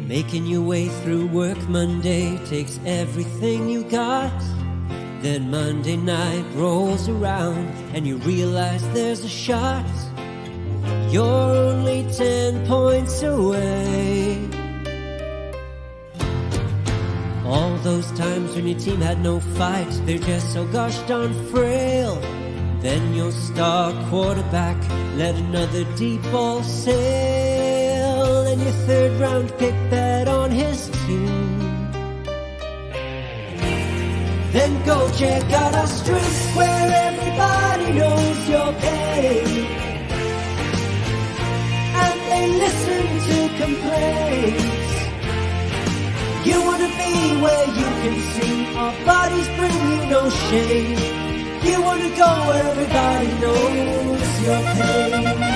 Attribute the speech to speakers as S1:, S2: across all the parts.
S1: Making your way through work Monday takes everything you got. Then Monday night rolls around and you realize there's a shot. You're only 10 points away. All those times when your team had no fight, they're just so gosh darn frail. Then your star quarterback let another deep ball sail, and your third round pick bet on his team. Then go check out our streets where everybody knows your pain, and they listen to complaints. You wanna be where you can see our bodies bring you no shame. You wanna go where everybody knows your pain.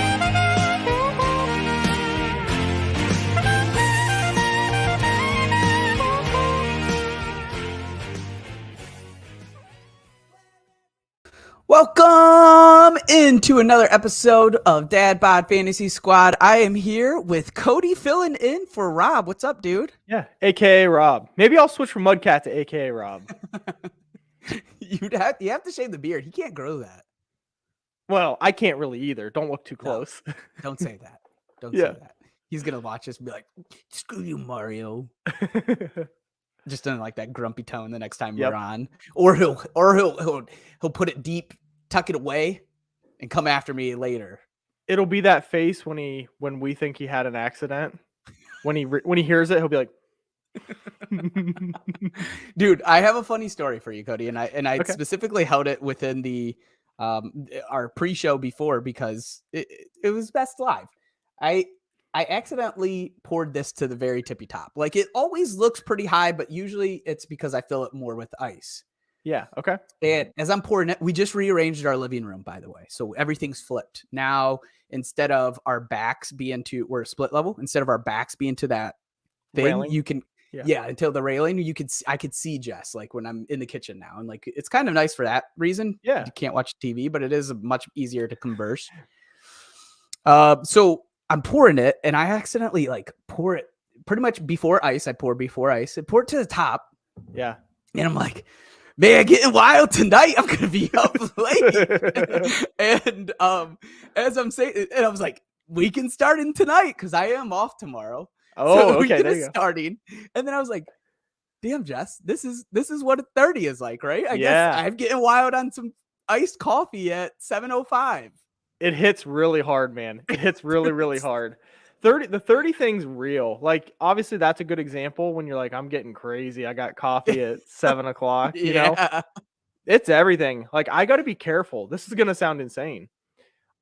S2: Welcome into another episode of Dad Bod Fantasy Squad. I am here with Cody filling in for Rob. What's up, dude?
S3: Yeah, AKA Rob. Maybe I'll switch from Mudcat to AKA Rob.
S2: You have to shave the beard. He can't grow that.
S3: Well, I can't really either. Don't look too close.
S2: No, don't say that. Don't say that. He's gonna watch this and be like, "Screw you, Mario." Just in like that grumpy tone the next time we're on, or he'll put it deep, tuck it away, and come after me later.
S3: It'll be that face when we think he had an accident. When he hears it, he'll be like,
S2: "Dude, I have a funny story for you, Cody," and I specifically held it within the our pre-show before because it was best live. I accidentally poured this to the very tippy top. Like, it always looks pretty high, but usually it's because I fill it more with ice.
S3: Yeah, okay.
S2: And as I'm pouring it, we just rearranged our living room, by the way. So everything's flipped. Now, instead of our backs being we're split level, instead of our backs being to that thing, railing. You can, until the railing, I could see Jess, like, when I'm in the kitchen now. And, like, it's kind of nice for that reason.
S3: Yeah.
S2: You can't watch TV, but it is much easier to converse. So I'm pouring it, and I accidentally pour it pretty much before ice. I pour before ice. I pour it to the top.
S3: Yeah.
S2: And I'm like, man, getting wild tonight. I'm gonna be up late. And as I'm saying, and I was like, weekend starting tonight because I am off tomorrow.
S3: Oh,
S2: so
S3: okay.
S2: There you go. Starting, and then I was like, damn, Jess, this is what a 30 is like, right? I guess I'm getting wild on some iced coffee at 7:05.
S3: It hits really hard, man. It hits really, really hard. The 30 thing's real. Like, obviously that's a good example when you're like, I'm getting crazy. I got coffee at 7:00, you know? It's everything. Like, I got to be careful. This is going to sound insane.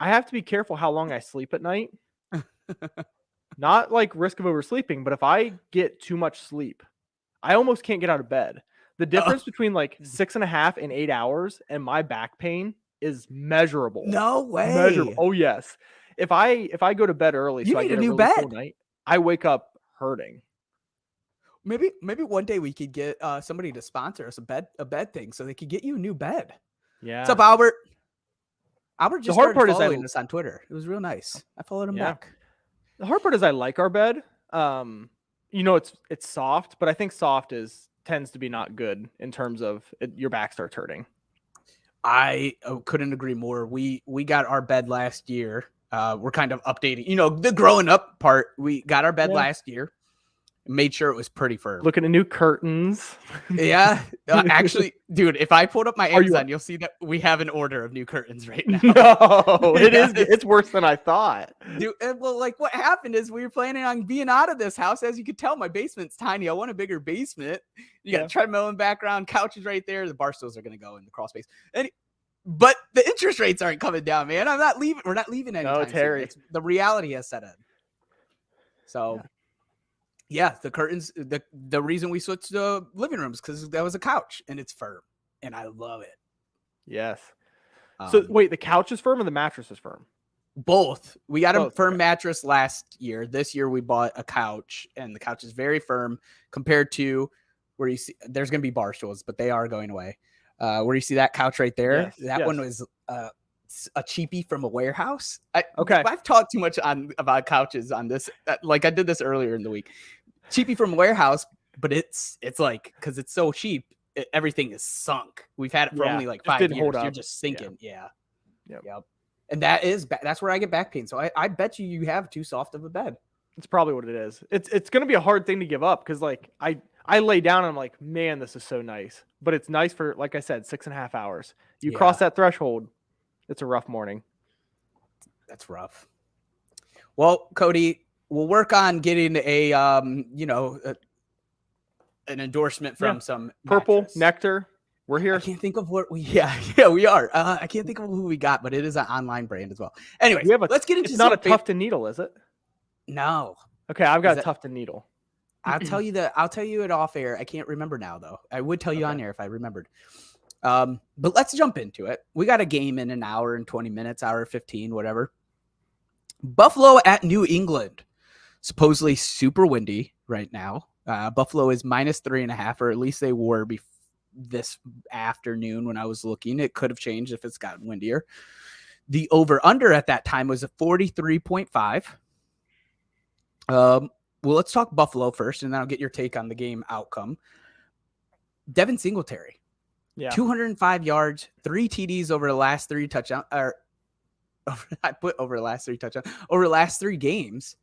S3: I have to be careful how long I sleep at night. Not like risk of oversleeping, but if I get too much sleep, I almost can't get out of bed. The difference between like 6.5 and 8 hours and my back pain is measurable.
S2: No way.
S3: Measurable. Oh yes. If I go to bed early,
S2: you
S3: so
S2: need
S3: I get
S2: a new
S3: really
S2: bed.
S3: Full night, I wake up hurting.
S2: Maybe one day we could get somebody to sponsor us a bed thing so they could get you a new bed.
S3: Yeah.
S2: What's up, Albert? Albert just started following us on Twitter. It was real nice. I followed him back.
S3: The hard part is I like our bed. It's soft, but I think soft tends to be not good in terms of your back starts hurting.
S2: I couldn't agree more. We got our bed last year. We're kind of updating, the growing up part. We got our bed last year. Made sure it was pretty firm.
S3: Looking at new curtains.
S2: Yeah. Actually, dude, if I pulled up my Amazon, you'll see that we have an order of new curtains right now.
S3: No, it is. It's worse than I thought.
S2: Dude, well, like, what happened is we were planning on being out of this house. As you can tell, my basement's tiny. I want a bigger basement. You got a treadmill in the background, couches right there. The bar stools are going to go in the crawl space. But the interest rates aren't coming down, man. I'm not leaving. We're not leaving anytime soon. Terry. The reality has set in. So, yeah, the curtains, the reason we switched to living rooms because that was a couch and it's firm and I love it.
S3: Yes. So wait, the couch is firm or the mattress is firm?
S2: Both. We got a firm mattress last year. This year we bought a couch and the couch is very firm compared to where you see there's going to be bar stools, but they are going away. Where you see that couch right there, that one was a cheapie from a warehouse. I've talked too much about couches on this. Like I did this earlier in the week. cheapy from warehouse, but it's like, because it's so cheap, everything is sunk. We've had it for only like 5 years. You're just sinking. Yeah. Yep. And that's where I get back pain. So I bet you have too soft of a bed.
S3: It's probably what it is. It's going to be a hard thing to give up because like I lay down and I'm like, man, this is so nice. But it's nice for, like I said, 6.5 hours. You cross that threshold, it's a rough morning.
S2: That's rough. Well, Cody, we'll work on getting an endorsement from some
S3: Purple
S2: mattress.
S3: Nectar. We're here.
S2: I can't think of what we we are. I can't think of who we got, but it is an online brand as well. Anyway, let's get into
S3: it's not a Tufted needle, is it?
S2: No.
S3: Okay, I've got a Tufted needle.
S2: I'll tell you it off air. I can't remember now though. I would tell you on air if I remembered. But let's jump into it. We got a game in an hour and 20 minutes, hour 15, whatever. Buffalo at New England. Supposedly super windy right now. Buffalo is -3.5, or at least they were this afternoon when I was looking. It could have changed if it's gotten windier. The over-under at that time was a 43.5. Well, let's talk Buffalo first, and then I'll get your take on the game outcome. Devin Singletary. 205 yards, 3 TDs over the last 3 touchdowns. I put over the last 3 touchdowns. Over the last 3 games.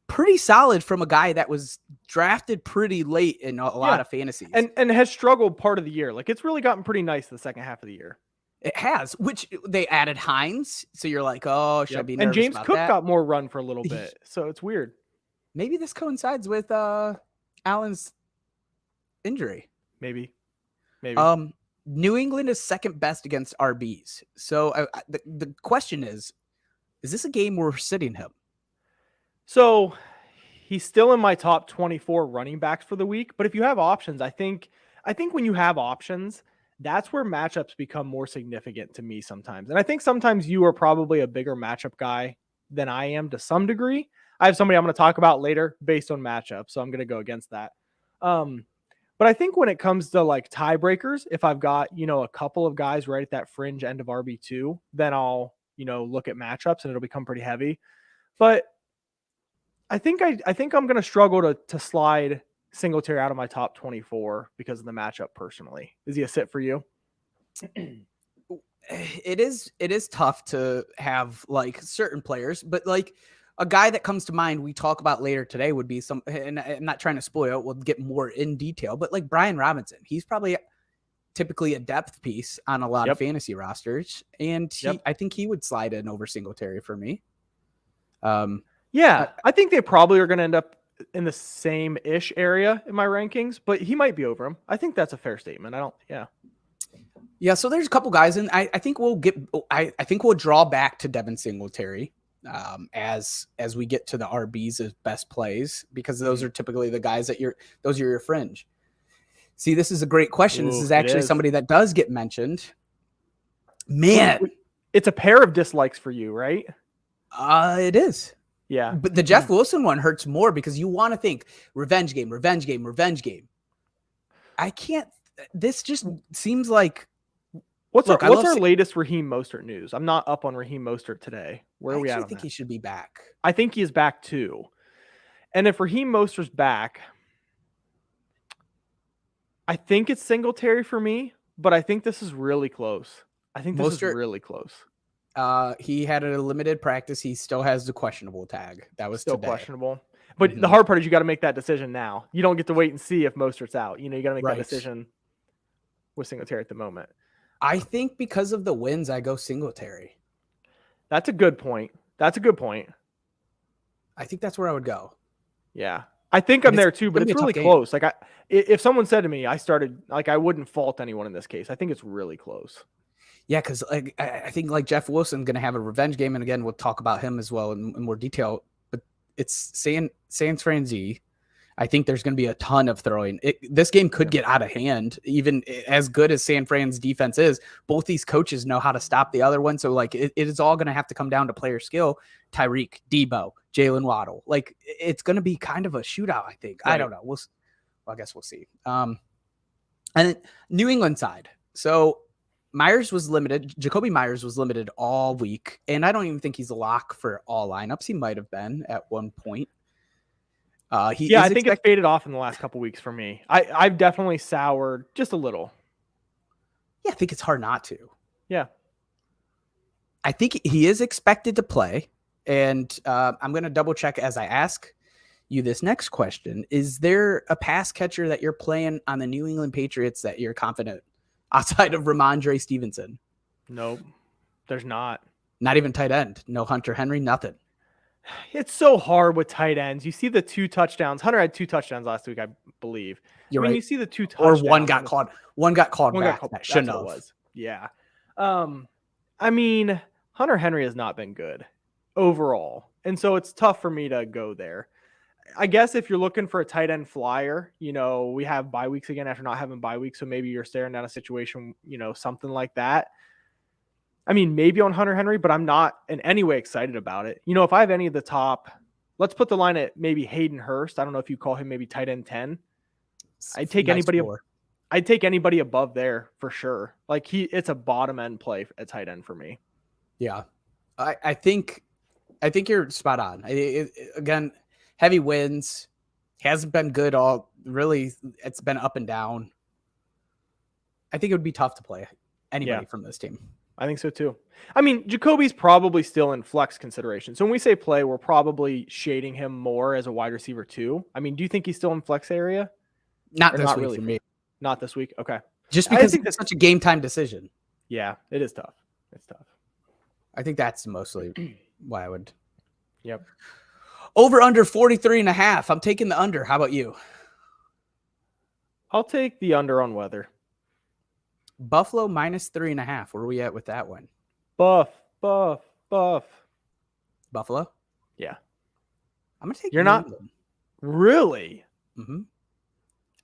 S2: Pretty solid from a guy that was drafted pretty late in a lot of fantasies.
S3: And has struggled part of the year. Like, it's really gotten pretty nice the second half of the year.
S2: It has, which they added Hines. So you're like, oh, should I be nervous
S3: and James
S2: about
S3: Cook
S2: that?
S3: got more run for a little bit. So it's weird.
S2: Maybe this coincides with Allen's injury.
S3: Maybe.
S2: New England is second best against RBs. So the question is this a game where we're sitting him?
S3: So he's still in my top 24 running backs for the week. But if you have options, I think when you have options, that's where matchups become more significant to me sometimes. And I think sometimes you are probably a bigger matchup guy than I am to some degree. I have somebody I'm going to talk about later based on matchup, so I'm going to go against that. But I think when it comes to like tiebreakers, if I've got, a couple of guys right at that fringe end of RB2, then I'll, look at matchups and it'll become pretty heavy. But I think I'm going to struggle to slide Singletary out of my top 24 because of the matchup personally. Is he a sit for you?
S2: It is tough to have like certain players, but like a guy that comes to mind we talk about later today would be and I'm not trying to spoil it, we'll get more in detail, but like Brian Robinson, he's probably typically a depth piece on a lot of fantasy rosters. And I think he would slide in over Singletary for me.
S3: I think they probably are going to end up in the same-ish area in my rankings, but he might be over him. I think that's a fair statement.
S2: Yeah, so there's a couple guys, and I think I think we'll draw back to Devin Singletary as we get to the RBs as best plays, because those are typically the guys those are your fringe. See, this is a great question. This is actually somebody that does get mentioned. Man,
S3: it's a pair of dislikes for you, right?
S2: It is.
S3: Yeah.
S2: But the Jeff Wilson one hurts more because you want to think revenge game. I can't. This just seems like.
S3: What's our latest Raheem Mostert news? I'm not up on Raheem Mostert today. Where are we at?
S2: I think he should be back.
S3: I think he is back too. And if Raheem Mostert's back, I think it's Singletary for me, but I think this is really close.
S2: He had a limited practice. He still has the questionable tag. That was
S3: still
S2: today.
S3: Questionable. But the hard part is you got to make that decision now. You don't get to wait and see if Mostert's out. You got to make that decision with Singletary at the moment.
S2: I think because of the wins, I go Singletary.
S3: That's a good point. I
S2: think that's where I would go.
S3: Yeah. I think I'm there too, but it's really close. Like if someone said to me, I wouldn't fault anyone in this case. I think it's really close.
S2: Yeah, because I think like Jeff Wilson's going to have a revenge game, and again, we'll talk about him as well in more detail. But it's San Francisco. I think there's going to be a ton of throwing. This game could get out of hand, even as good as San Fran's defense is. Both these coaches know how to stop the other one, so like it is all going to have to come down to player skill. Tyreek, Debo, Jalen Waddle. Like it's going to be kind of a shootout. I think. Right. I don't know. I guess we'll see. And New England side. So. Jacoby Myers was limited all week, and I don't even think he's a lock for all lineups. He might have been at one point.
S3: I think it's faded off in the last couple weeks for me. I've definitely soured just a little.
S2: Yeah, I think it's hard not to.
S3: Yeah.
S2: I think he is expected to play. And I'm going to double check as I ask you this next question. Is there a pass catcher that you're playing on the New England Patriots that you're confident outside of Ramondre Stevenson?
S3: Nope, there's not.
S2: Not even tight end. No Hunter Henry, nothing.
S3: It's so hard with tight ends. You see the 2 touchdowns. Hunter had 2 touchdowns last week, I believe.
S2: You're right.
S3: You see the 2 touchdowns.
S2: Or one got called. One got called back. That shouldn't have.
S3: Was. Yeah. I mean, Hunter Henry has not been good overall. And so it's tough for me to go there. I guess if you're looking for a tight end flyer, we have bye weeks again after not having bye weeks. So maybe you're staring down a situation, something like that. I mean, maybe on Hunter Henry, but I'm not in any way excited about it. If I have any of the top, let's put the line at maybe Hayden Hurst. I don't know if you call him maybe tight end 10. I'd take anybody. I'd take anybody above there for sure. Like it's a bottom end play at tight end for me.
S2: Yeah, I think you're spot on. Again, heavy wins, hasn't been good all. Really, it's been up and down. I think it would be tough to play anybody from this team.
S3: I think so too. I mean, Jacoby's probably still in flex consideration. So when we say play, we're probably shading him more as a wide receiver too. I mean, do you think he's still in flex area?
S2: Not this week for me.
S3: Not this week. Okay.
S2: Just because it's such a game time decision.
S3: Yeah, it is tough. It's tough.
S2: I think that's mostly why I would.
S3: Yep.
S2: Over under 43.5. I'm taking the under. How about you?
S3: I'll take the under on weather.
S2: Buffalo -3.5. Where are we at with that one?
S3: Buff.
S2: Buffalo?
S3: Yeah.
S2: I'm going to take
S3: You're not
S2: England.
S3: Really?
S2: Mm-hmm.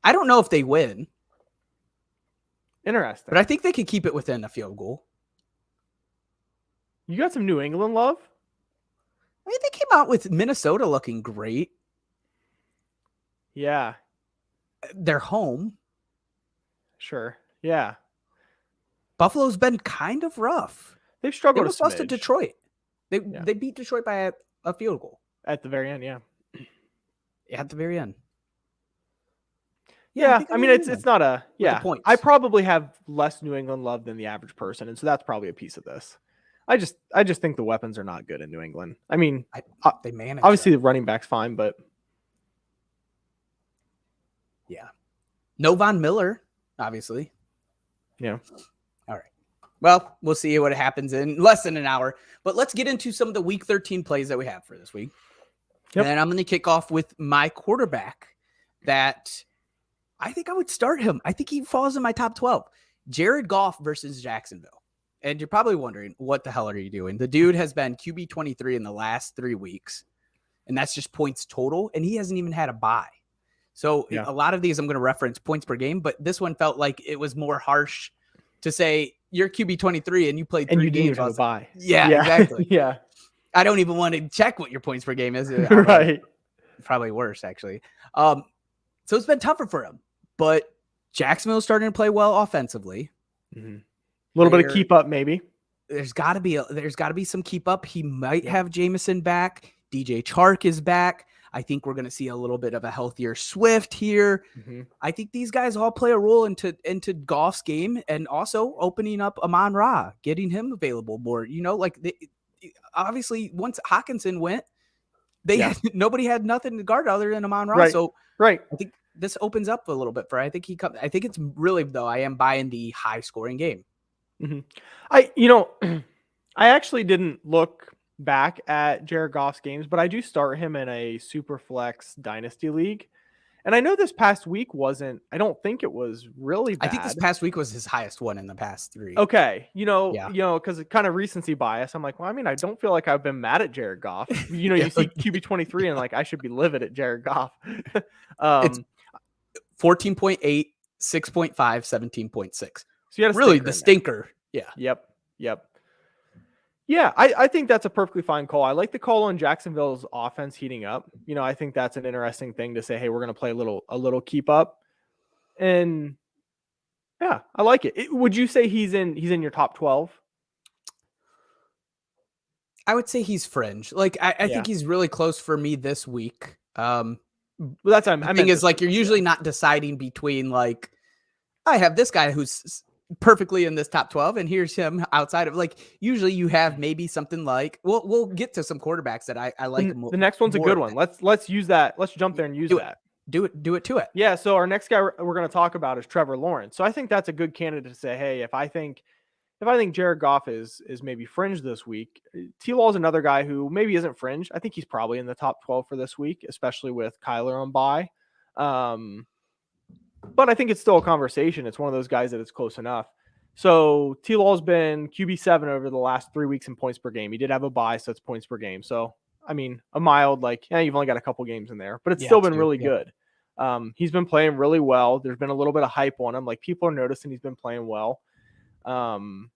S2: I don't know if they win.
S3: Interesting.
S2: But I think they could keep it within a field goal.
S3: You got some New England love?
S2: I mean, they came out with Minnesota looking great.
S3: Yeah.
S2: They're home.
S3: Sure. Yeah.
S2: Buffalo's been kind of rough.
S3: They've struggled.
S2: They lost to Detroit. They beat Detroit by a field goal.
S3: At the very end, yeah.
S2: At the very end.
S3: Yeah, I mean, it's not a... Yeah,
S2: points.
S3: I probably have less New England love than the average person, and so that's probably a piece of this. I just think the weapons are not good in New England. I mean,
S2: they manage.
S3: Obviously, the running back's fine, but...
S2: Yeah. No Von Miller, obviously.
S3: Yeah.
S2: All right. Well, we'll see what happens in less than an hour. But let's get into some of the Week 13 plays that we have for this week. Yep. And I'm going to kick off with my quarterback that I think I would start him. I think he falls in my top 12. Jared Goff versus Jacksonville. And you're probably wondering, what the hell are you doing? The dude has been QB 23 in the last 3 weeks. And that's just points total. And he hasn't even had a bye. So a lot of these I'm going to reference points per game, but this one felt like it was more harsh to say you're QB 23 and you played 3 games.
S3: Have a bye.
S2: Yeah, exactly.
S3: Yeah.
S2: I don't even want to check what your points per game is.
S3: Right.
S2: Probably worse, actually. So it's been tougher for him, but Jacksonville's starting to play well offensively.
S3: Mm-hmm. A little bit of keep up, maybe.
S2: There's got to be some keep up. He might have Jameson back. DJ Chark is back. I think we're going to see a little bit of a healthier Swift here. Mm-hmm. I think these guys all play a role into Goff's game, and also opening up Amon-Ra, getting him available more. Obviously once Hawkinson went, nobody had nothing to guard other than Amon-Ra.
S3: Right.
S2: So
S3: right.
S2: I think this opens up a little bit for. I think it's really, though, I am buying the high scoring game.
S3: Mm-hmm. I actually didn't look back at Jared Goff's games, but I do start him in a super flex dynasty league. And I know this past week I don't think it was really bad.
S2: I think this past week was his highest one in the past 3.
S3: Okay. Because it's kind of recency bias. I'm like, well, I mean, I don't feel like I've been mad at Jared Goff. You see QB 23 and I should be livid at Jared Goff.
S2: It's 14.8, 6.5, 17.6. So
S3: you had
S2: really the stinker. Yeah.
S3: Yep. Yeah, I think that's a perfectly fine call. I like the call on Jacksonville's offense heating up. I think that's an interesting thing to say, hey, we're going to play a little keep up. And yeah, I like it. Would you say he's in your top 12?
S2: I would say he's fringe. I think he's really close for me this week.
S3: Well, that's what
S2: The
S3: I
S2: thing
S3: meant
S2: is,
S3: to
S2: like,
S3: say,
S2: you're usually not deciding between, like, I have this guy who's perfectly in this top 12, and here's him outside of, like, usually you have maybe something like, we'll get to some quarterbacks that I like
S3: the next one's a good
S2: more.
S3: one. Let's use that. Let's jump there and use
S2: Do it.
S3: that.
S2: Do it to it.
S3: Yeah. So our next guy we're going to talk about is Trevor Lawrence. So I think that's a good candidate to say, hey, if I think Jared Goff is maybe fringe this week, T-Law is another guy who maybe isn't fringe. I think he's probably in the top 12 for this week, especially with Kyler on bye. But I think it's still a conversation. It's one of those guys that it's close enough. So T-Law's been QB7 over the last 3 weeks in points per game. He did have a bye, so it's points per game. So, I mean, a mild, like, yeah, you've only got a couple games in there, but it's still been really good. He's been playing really well. There's been a little bit of hype on him. Like, people are noticing he's been playing well. And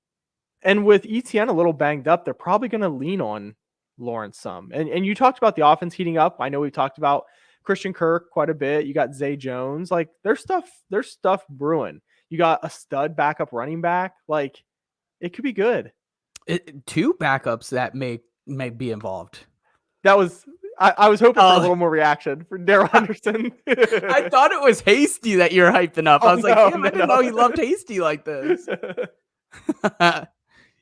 S3: with ETN a little banged up, they're probably going to lean on Lawrence some. And you talked about the offense heating up. I know we've talked about Christian Kirk quite a bit. You got Zay Jones. Like, there's stuff brewing. You got a stud backup running back. Like, it could be good.
S2: Two backups that may be involved.
S3: That was I was hoping for a little more reaction for Darrell Henderson.
S2: I thought it was Hasty that you're hyping up. I was like, damn, I didn't know he loved Hasty like this.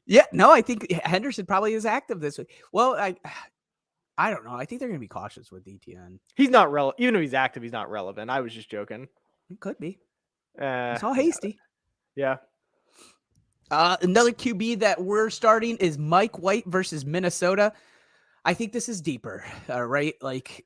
S2: Yeah, no, I think Henderson probably is active this week. Well, I don't know. I think they're going to be cautious with ETN.
S3: He's not relevant. Even if he's active, he's not relevant. I was just joking.
S2: It could be. It's all Hasty.
S3: Yeah.
S2: Another QB that we're starting is Mike White versus Minnesota. I think this is deeper, right? Like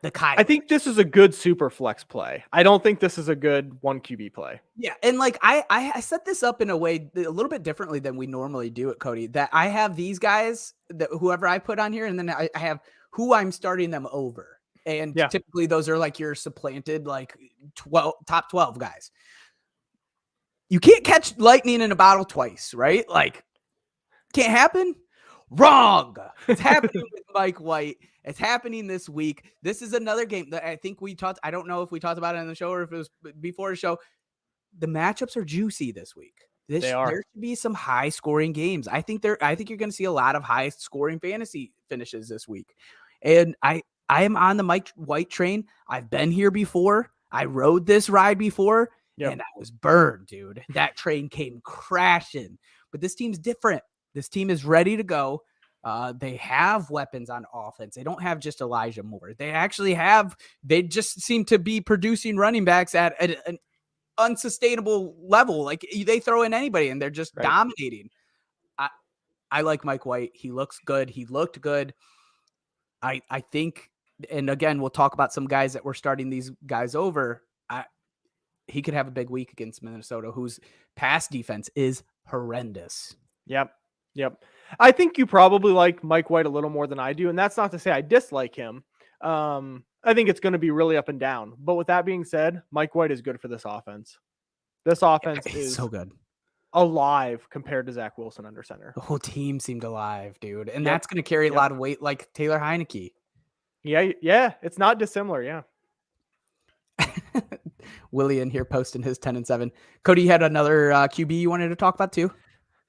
S2: the Kyler.
S3: I think this is a good super flex play. I don't think this is a good 1 QB play.
S2: Yeah, and like I set this up in a way a little bit differently than we normally do it, Cody. That I have these guys, that whoever I put on here, and then I have who I'm starting them over. And typically those are like your supplanted, like top 12 guys. You can't catch lightning in a bottle twice, right? Like, can't happen. Wrong. It's happening with Mike White. It's happening this week. This is another game that I think we talked. I don't know if we talked about it in the show or if it was before the show. The matchups are juicy this week.
S3: They are.
S2: There should be some high scoring games. I think you're going to see a lot of high scoring fantasy finishes this week. And I am on the Mike White train. I've been here before. I rode this ride before. Yep. And I was burned, dude. That train came crashing. But this team's different. This team is ready to go. They have weapons on offense. They don't have just Elijah Moore. They just seem to be producing running backs at an unsustainable level. Like, they throw in anybody and they're just dominating. I like Mike White. He looks good. He looked good. I think, and again, we'll talk about some guys that we're starting these guys over. He could have a big week against Minnesota, whose pass defense is horrendous.
S3: Yep. I think you probably like Mike White a little more than I do, and that's not to say I dislike him. I think it's going to be really up and down. But with that being said, Mike White is good for this offense. This offense is
S2: so good,
S3: alive compared to Zach Wilson under center.
S2: The whole team seemed alive, dude, and that's going to carry a lot of weight, like Taylor Heineke.
S3: Yeah, it's not dissimilar. Yeah.
S2: Willie in here posting his 10-7. Cody, you had another QB you wanted to talk about too?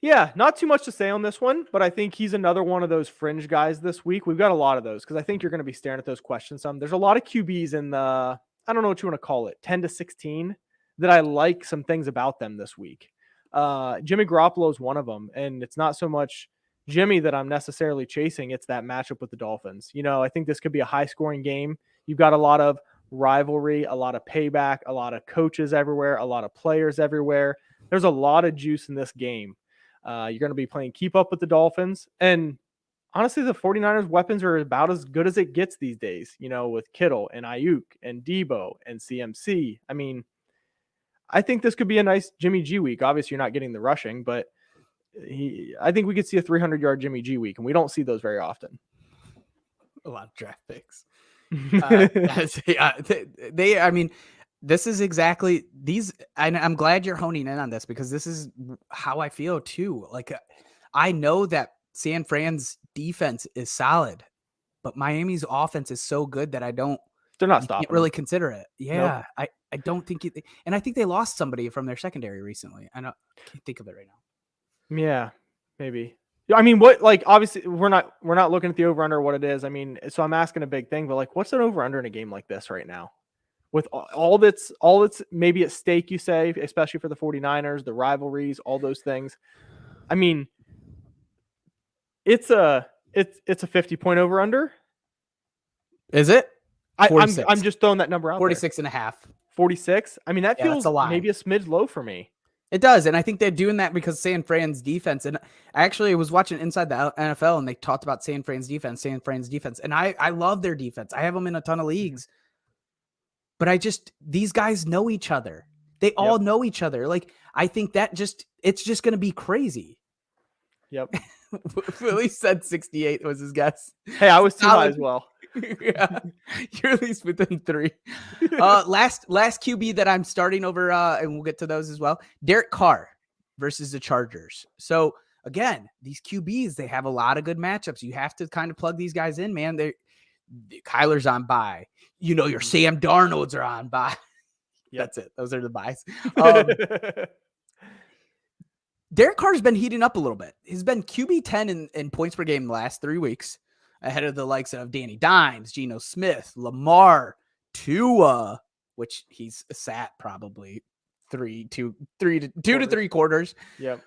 S3: Yeah, not too much to say on this one, but I think he's another one of those fringe guys this week. We've got a lot of those because I think you're going to be staring at those questions some. There's a lot of QBs in the, I don't know what you want to call it, 10 to 16 that I like some things about them this week. Jimmy Garoppolo is one of them, and it's not so much Jimmy that I'm necessarily chasing. It's that matchup with the Dolphins. I think this could be a high-scoring game. You've got a lot of rivalry, a lot of payback, a lot of coaches everywhere, a lot of players everywhere. There's a lot of juice in this game. You're going to be playing keep up with the Dolphins. And honestly, the 49ers weapons are about as good as it gets these days, with Kittle and Ayuk and Debo and CMC. I mean, I think this could be a nice Jimmy G week. Obviously, you're not getting the rushing, but I think we could see a 300-yard Jimmy G week, and we don't see those very often.
S2: A lot of draft picks. I mean, this is exactly these. And I'm glad you're honing in on this because this is how I feel too. Like, I know that San Fran's defense is solid, but Miami's offense is so good that they're not stopping. Can't really consider it. Yeah. Nope. I don't think and I think they lost somebody from their secondary recently. I can't think of it right now.
S3: Yeah, maybe. I mean, what, like, obviously we're not looking at the over under what it is. I mean, so I'm asking a big thing, but like, what's an over under in a game like this right now? With all that's maybe at stake, you say, especially for the 49ers, the rivalries, all those things. I mean, it's a 50-point over under.
S2: Is it?
S3: I'm just throwing that number out
S2: 46 and a half.
S3: 46. I mean, that feels
S2: that's a lot.
S3: maybe a smidge low for me.
S2: It does, and I think they're doing that because San Fran's defense. And actually, I was watching Inside the NFL, and they talked about San Fran's defense, and I love their defense. I have them in a ton of leagues, but these guys know each other. They all know each other. Like, I think that it's just going to be crazy.
S3: Yep.
S2: Willie said 68 was his guess.
S3: Hey, I was too high as well.
S2: Yeah, you're at least within 3. Last QB that I'm starting over, and we'll get to those as well. Derek Carr versus the Chargers. So again, these QBs, they have a lot of good matchups. You have to kind of plug these guys in, man. Kyler's on bye. Your Sam Darnolds are on bye. Yep. That's it. Those are the buys. Derek Carr's been heating up a little bit. He's been QB 10 in points per game the last 3 weeks, ahead of the likes of Danny Dimes, Geno Smith, Lamar, Tua, which he's sat probably 2 to 3 quarters.
S3: Yep.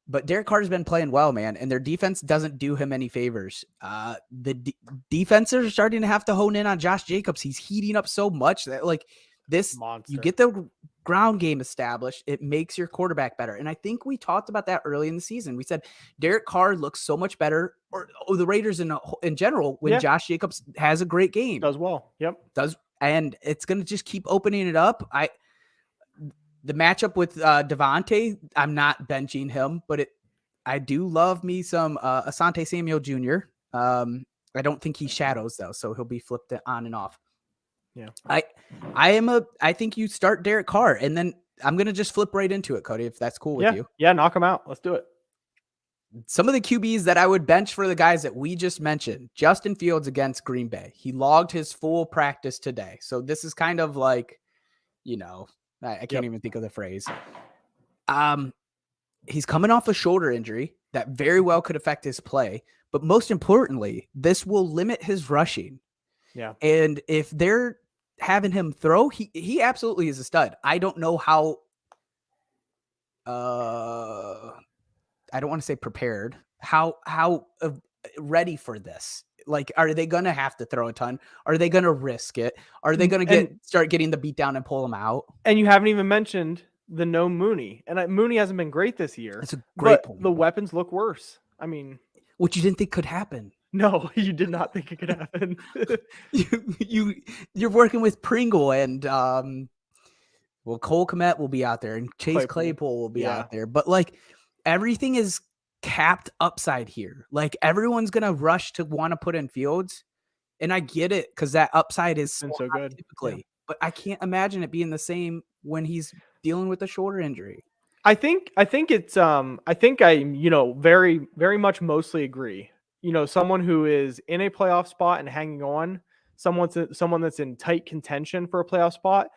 S2: But Derek Carr's been playing well, man, and their defense doesn't do him any favors. The defenses are starting to have to hone in on Josh Jacobs. He's heating up so much that, like, this monster. You get the ground game established, it makes your quarterback better. And I think we talked about that early in the season. We said Derek Carr looks so much better, or the Raiders in general, when Josh Jacobs has a great game.
S3: Does well. Yep.
S2: And it's going to just keep opening it up. The matchup with Devontae, I'm not benching him, but I do love me some Asante Samuel Jr. I don't think he shadows though, so he'll be flipped on and off.
S3: Yeah.
S2: I think you start Derek Carr, and then I'm going to just flip right into it, Cody, if that's cool with you.
S3: Yeah, knock him out. Let's do it.
S2: Some of the QBs that I would bench for the guys that we just mentioned: Justin Fields against Green Bay. He logged his full practice today. So this is kind of like, I can't even think of the phrase. He's coming off a shoulder injury that very well could affect his play. But most importantly, this will limit his rushing.
S3: Yeah.
S2: And if they're having him throw, he absolutely is a stud. I don't know how I don't want to say prepared, how ready for this. Like, are they going to have to throw a ton? Are they going to risk it? Are they going to start getting the beat down and pull him out?
S3: And you haven't even mentioned the no Mooney. And Mooney hasn't been great this year.
S2: That's a great point.
S3: The weapons look worse. I mean,
S2: what you didn't think could happen.
S3: No, you did not think it could happen.
S2: You're working with Pringle and Cole Kmet will be out there and Chase Claypool will be out there. But like, everything is capped upside here. Like, everyone's gonna rush to want to put in Fields, and I get it because that upside is so good typically. But I can't imagine it being the same when he's dealing with a shoulder injury.
S3: I think it's I very, very much mostly agree. Someone who is in a playoff spot and hanging on, someone that's in tight contention for a playoff spot.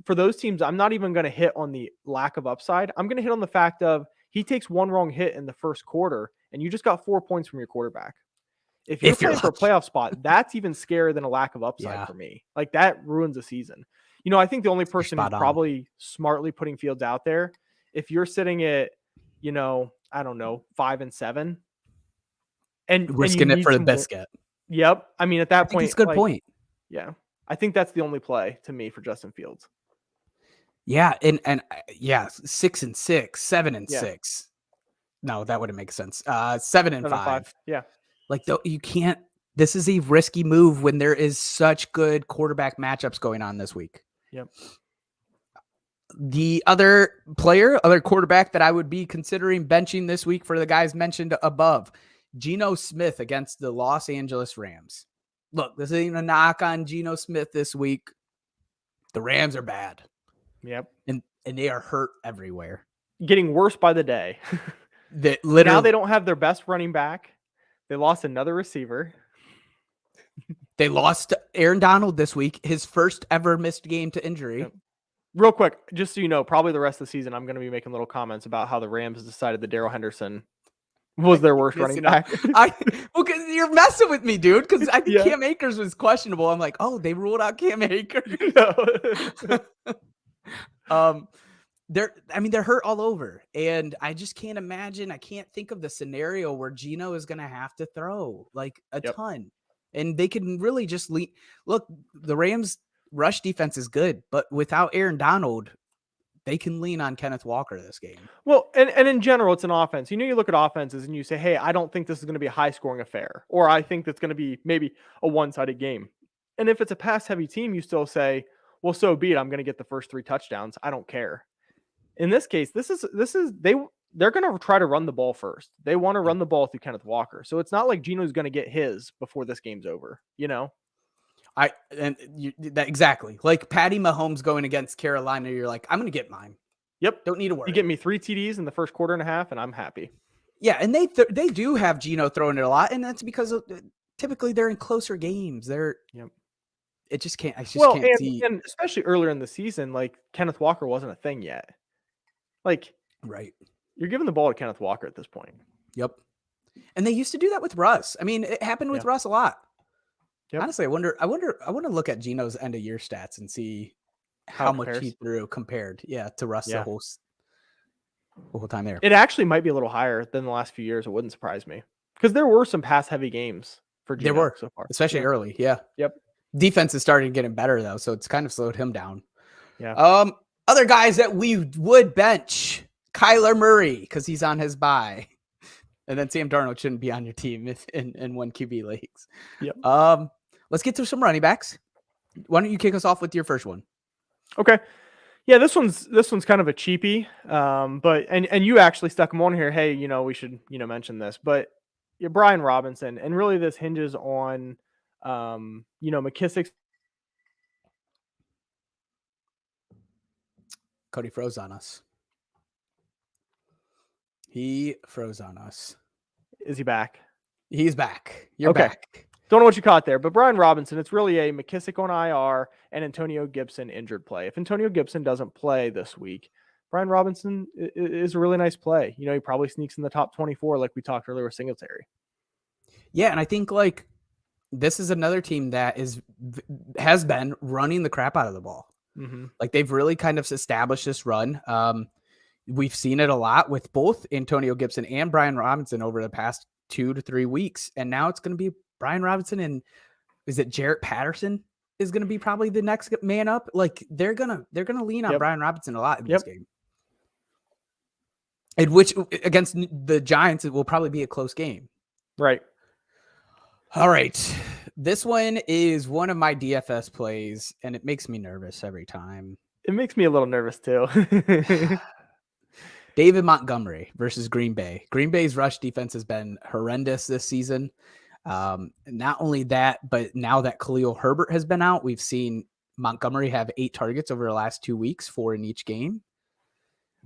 S3: For those teams, I'm not even going to hit on the lack of upside. I'm going to hit on the fact of he takes one wrong hit in the first quarter and you just got 4 points from your quarterback. If you're playing for a playoff spot, that's even scarier than a lack of upside for me. Like, that ruins a season. I think the only person who's probably smartly putting Fields out there, if you're sitting at, I don't know, 5-7 and
S2: risking it for the biscuit.
S3: Yep. I mean, at that point,
S2: it's a good point.
S3: Yeah. I think that's the only play to me for Justin Fields.
S2: Yeah. And 6-6, 7-6. No, that wouldn't make sense. 7-5.
S3: Yeah.
S2: Like, though, you can't, this is a risky move when there is such good quarterback matchups going on this week.
S3: Yep.
S2: The other quarterback that I would be considering benching this week for the guys mentioned above, Geno Smith against the Los Angeles Rams. Look, this ain't a knock on Geno Smith this week. The Rams are bad.
S3: Yep.
S2: And they are hurt everywhere.
S3: Getting worse by the day. Now they don't have their best running back. They lost another receiver.
S2: They lost Aaron Donald this week, his first ever missed game to injury.
S3: Yep. Real quick, just so you know, probably the rest of the season, I'm going to be making little comments about how the Rams decided that Darrell Henderson Was their worst running back?
S2: Well, because you're messing with me, dude. Because I think
S3: Yeah.
S2: Cam Akers was questionable. I'm like, oh, they ruled out Cam Akers. They're hurt all over, and I just can't imagine. I can't think of the scenario where Geno is going to have to throw like a ton, and they can really just look. The Rams' rush defense is good, but without Aaron Donald, they can lean on Kenneth Walker this game.
S3: Well, and in general, it's an offense. You look at offenses and you say, hey, I don't think this is going to be a high-scoring affair, or I think that's going to be maybe a one-sided game. And if it's a pass-heavy team, you still say, well, so be it. I'm going to get the first 3 touchdowns. I don't care. In this case, they're going to try to run the ball first. They want to run the ball through Kenneth Walker. So it's not like Geno's going to get his before this game's over,
S2: Exactly. Like Patty Mahomes going against Carolina, you're like, I'm going to get mine.
S3: Yep.
S2: Don't need to worry.
S3: You get me 3 TDs in the first quarter and a half, and I'm happy.
S2: Yeah, and they do have Geno throwing it a lot, and that's because typically they're in closer games. It just can't. I just can't see.
S3: And especially earlier in the season, like Kenneth Walker wasn't a thing yet. Like,
S2: right,
S3: you're giving the ball to Kenneth Walker at this point.
S2: Yep. And they used to do that with Russ. I mean, it happened with Russ a lot. Yep. Honestly, I want to look at Geno's end of year stats and see how much he threw compared, to Russ the whole time there.
S3: It actually might be a little higher than the last few years. It wouldn't surprise me because there were some pass heavy games for Geno.
S2: There were
S3: so far,
S2: especially early. Yeah.
S3: Yep.
S2: Defense is starting getting better though, so it's kind of slowed him down.
S3: Yeah.
S2: Other guys that we would bench, Kyler Murray because he's on his bye, and then Sam Darnold shouldn't be on your team in 1 QB leagues.
S3: Yep.
S2: Let's get to some running backs. Why don't you kick us off with your first one?
S3: Okay. Yeah, this one's kind of a cheapie. But and you actually stuck him on here. Hey, we should mention this, but Brian Robinson, and really this hinges on McKissick's.
S2: Cody froze on us. He froze on us.
S3: Is he back?
S2: He's back. You're back.
S3: Don't know what you caught there, but Brian Robinson, it's really a McKissick on IR and Antonio Gibson injured play. If Antonio Gibson doesn't play this week, Brian Robinson is a really nice play. He probably sneaks in the top 24 like we talked earlier with Singletary.
S2: Yeah, and I think like this is another team that has been running the crap out of the ball.
S3: Mm-hmm.
S2: Like they've really kind of established this run. We've seen it a lot with both Antonio Gibson and Brian Robinson over the past 2 to 3 weeks, and now it's going to be Brian Robinson and is it Jarrett Patterson is going to be probably the next man up. Like they're gonna lean on Brian Robinson a lot in this game. And which against the Giants, it will probably be a close game.
S3: Right.
S2: All right. This one is one of my DFS plays, and it makes me nervous every time.
S3: It makes me a little nervous too.
S2: David Montgomery versus Green Bay. Green Bay's rush defense has been horrendous this season. Not only that, but now that Khalil Herbert has been out, we've seen Montgomery have 8 targets over the last 2 weeks, 4 in each game.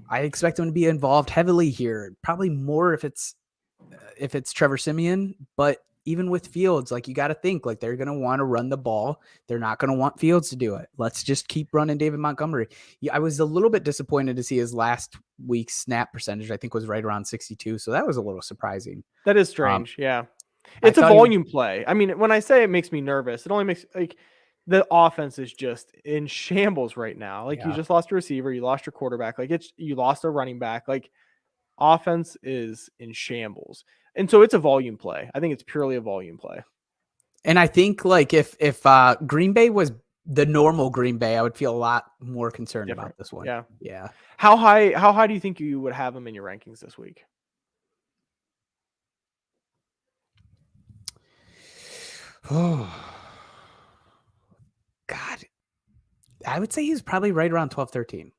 S2: I expect him to be involved heavily here, probably more if it's Trevor Siemian, but even with Fields, like you got to think like they're going to want to run the ball. They're not going to want Fields to do it. Let's just keep running David Montgomery. Yeah, I was a little bit disappointed to see his last week's snap percentage, I think was right around 62. So that was a little surprising.
S3: That is strange. Yeah. It's a volume play. I mean, when I say it makes me nervous, it only makes like the offense is just in shambles right now. Like you just lost a receiver, you lost your quarterback, like you lost a running back. Like offense is in shambles. And so it's a volume play. I think it's purely a volume play.
S2: And I think like if Green Bay was the normal Green Bay, I would feel a lot more concerned about this one.
S3: Yeah.
S2: Yeah.
S3: How high do you think you would have them in your rankings this week?
S2: Oh, God. I would say he's probably right around 12, 13.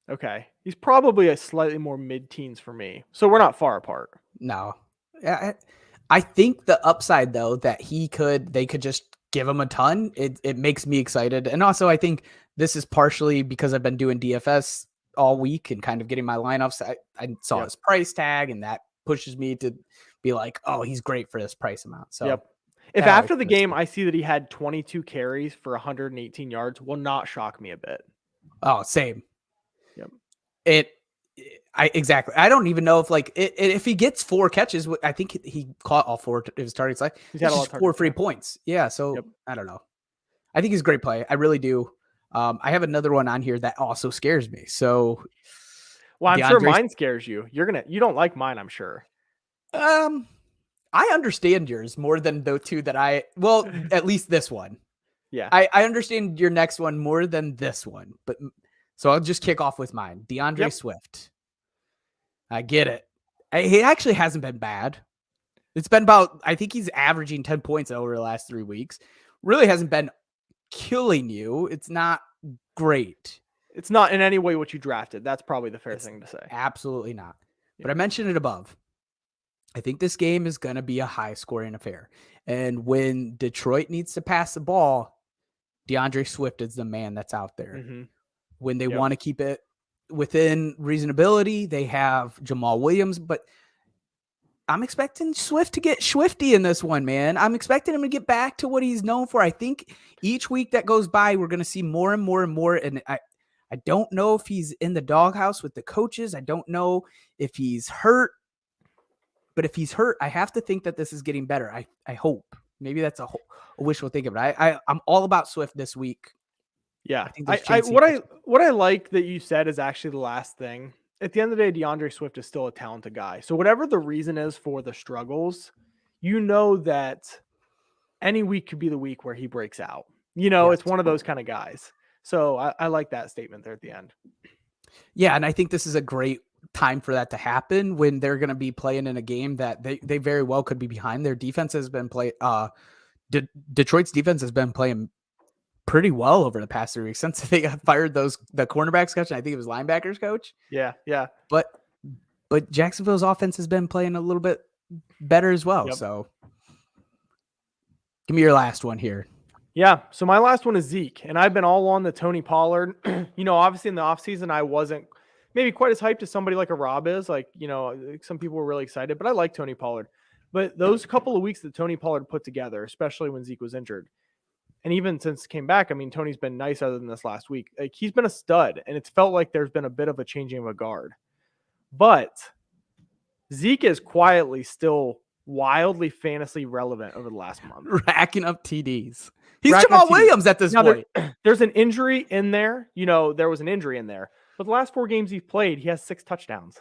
S3: Okay. He's probably a slightly more mid-teens for me. So we're not far apart.
S2: No. I think the upside, though, that they could just give him a ton. It makes me excited. And also, I think this is partially because I've been doing DFS all week and kind of getting my lineups. I saw his price tag, and that pushes me to be like, oh, he's great for this price amount. So
S3: if after the game I see that he had 22 carries for 118 yards, will not shock me a bit.
S2: Oh, same.
S3: Yep.
S2: Exactly. I don't even know if if he gets 4 catches, I think he caught all 4 of his targets. Like
S3: He's
S2: it's
S3: had a lot
S2: just
S3: of
S2: 4
S3: targets,
S2: free
S3: yeah.
S2: points. Yeah. So
S3: Yep.
S2: I don't know. I think he's a great play. I really do. I have another one on here that also scares me. So,
S3: Well, I'm sure mine scares you. You don't like mine, I'm sure.
S2: I understand yours more than the two that at least this one.
S3: Yeah.
S2: I understand your next one more than this one, but so I'll just kick off with mine. DeAndre Swift. I get it. He actually hasn't been bad. It's been I think he's averaging 10 points over the last 3 weeks. Really hasn't been killing you. It's not great.
S3: It's not in any way what you drafted. That's probably the fair thing to say.
S2: Absolutely not. Yeah. But I mentioned it above. I think this game is going to be a high-scoring affair. And when Detroit needs to pass the ball, DeAndre Swift is the man that's out there.
S3: Mm-hmm.
S2: When they want to keep it within reasonability, they have Jamal Williams, but I'm expecting Swift to get swifty in this one, man. I'm expecting him to get back to what he's known for. I think each week that goes by, we're going to see more and more and more. And I don't know if he's in the doghouse with the coaches. I don't know if he's hurt. But if he's hurt, I have to think that this is getting better. I hope. Maybe that's a wishful thinking, but I'm all about Swift this week.
S3: Yeah. What I like that you said is actually the last thing. At the end of the day, DeAndre Swift is still a talented guy. So whatever the reason is for the struggles, you know that any week could be the week where he breaks out. It's one of those kind of guys. So I like that statement there at the end.
S2: Yeah, and I think this is a great time for that to happen when they're going to be playing in a game that they very well could be behind. Their defense has been Detroit's defense has been playing pretty well over the past 3 weeks since they got fired the cornerbacks coach, and I think it was linebackers coach.
S3: Yeah.
S2: But Jacksonville's offense has been playing a little bit better as well.
S3: Yep.
S2: So give me your last one here.
S3: Yeah. So my last one is Zeke, and I've been all on the Tony Pollard. Obviously in the offseason, I wasn't maybe quite as hyped as somebody like a Rob is. Some people were really excited, but I like Tony Pollard. But those couple of weeks that Tony Pollard put together, especially when Zeke was injured, and even since came back, I mean, Tony's been nice other than this last week. Like, he's been a stud, and it's felt like there's been a bit of a changing of a guard. But Zeke is quietly still wildly fantasy relevant over the last month.
S2: Racking up TDs. He's Jamal Williams at this point.
S3: There's an injury in there. There was an injury in there. But the last 4 games he's played, he has 6 touchdowns.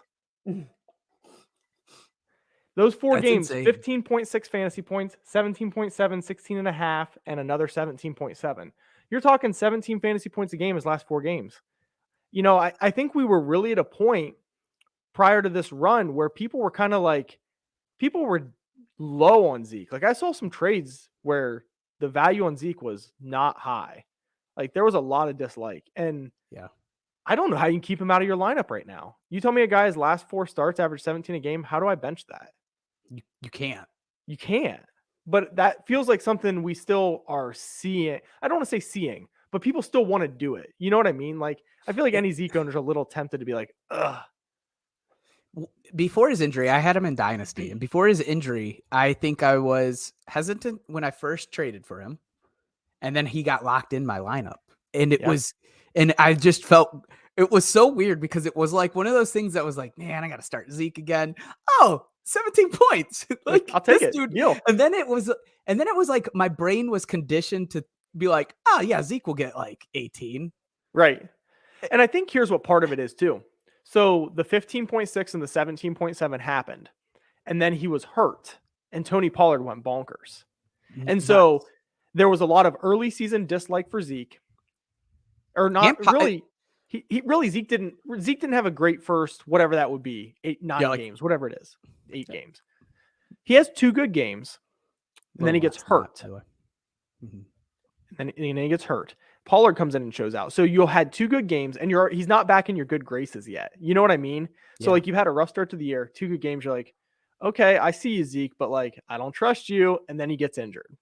S3: Those 4 games, insane. 15.6 fantasy points, 17.7, 16.5, and another 17.7. You're talking 17 fantasy points a game his last 4 games. I think we were really at a point prior to this run where people were low on Zeke. Like, I saw some trades where the value on Zeke was not high. Like, there was a lot of dislike. And
S2: yeah,
S3: I don't know how you can keep him out of your lineup right now. You tell me a guy's last 4 starts average 17 a game. How do I bench that?
S2: You can't.
S3: You can't. But that feels like something we still are seeing. I don't want to say seeing, but people still want to do it. You know what I mean? Like, I feel like any Zeke owner is a little tempted to be like, ugh.
S2: Before his injury, I had him in Dynasty. And before his injury, I think I was hesitant when I first traded for him. And then he got locked in my lineup. And and I just felt it was so weird because it was like one of those things that was like, man, I got to start Zeke again. Oh, 17 points. Like,
S3: I'll take it.
S2: Dude. And then it was like my brain was conditioned to be like, oh yeah, Zeke will get like 18.
S3: Right. And I think here's what part of it is too. So the 15.6 and the 17.7 happened, and then he was hurt, and Tony Pollard went bonkers. And so there was a lot of early season dislike for Zeke. Or not really. Zeke didn't have a great first, whatever that would be, 9 games, whatever it is, 8 games. He has 2 good games, and then he gets hurt. And then he gets hurt. Pollard comes in and shows out. So you had 2 good games, and he's not back in your good graces yet. You know what I mean? So like, you've had a rough start to the year, 2 good games. You're like, okay, I see you, Zeke, but like, I don't trust you. And then he gets injured.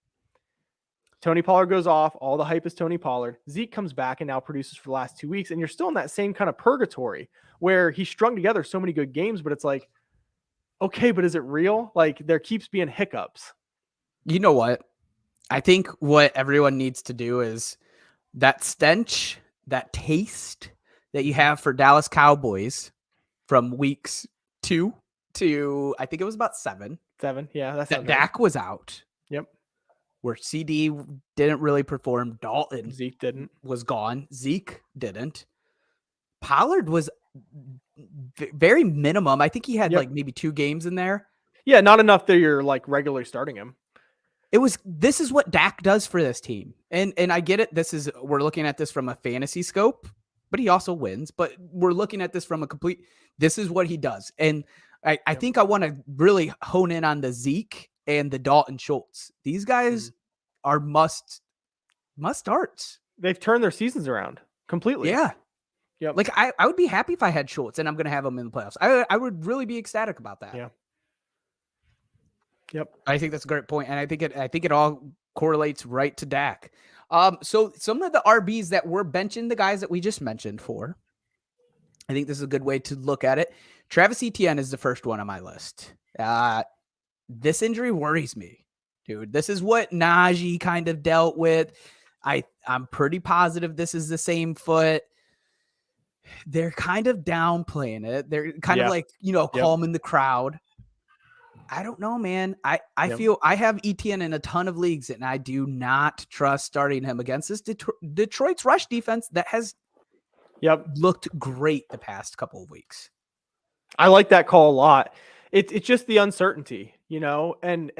S3: Tony Pollard goes off. All the hype is Tony Pollard. Zeke comes back and now produces for the last 2 weeks. And you're still in that same kind of purgatory where he strung together so many good games, but it's like, okay, but is it real? Like, there keeps being hiccups.
S2: You know what? I think what everyone needs to do is that stench, that taste that you have for Dallas Cowboys, from weeks 2 to I think it was about 7.
S3: 7, yeah, that's
S2: That Dak was out.
S3: Yep.
S2: Where CD didn't really perform. Dalton
S3: Zeke didn't.
S2: was gone. Zeke didn't. Pollard was very minimum. I think he had like maybe 2 games in there.
S3: Yeah, not enough that you're like regularly starting him.
S2: This is what Dak does for this team. And I get it. We're looking at this from a fantasy scope, but he also wins. But we're looking at this from this is what he does. And I think I want to really hone in on the Zeke and the Dalton Schultz. These guys are must starts.
S3: They've turned their seasons around completely.
S2: Yeah.
S3: Yep.
S2: Like I would be happy if I had Schultz and I'm going to have him in the playoffs. I would really be ecstatic about that.
S3: Yeah. Yep.
S2: I think that's a great point. And I think it all correlates right to Dak. So some of the RBs that we're benching the guys that we just mentioned for, I think this is a good way to look at it. Travis Etienne is the first one on my list. This injury worries me, dude. This is what Najee kind of dealt with. I'm pretty positive this is the same foot. They're kind of downplaying it. They're kind of like, calming the crowd. I don't know, man. I feel I have Etienne in a ton of leagues, and I do not trust starting him against this Detroit's rush defense that has looked great the past couple of weeks.
S3: I like that call a lot. It's just the uncertainty, and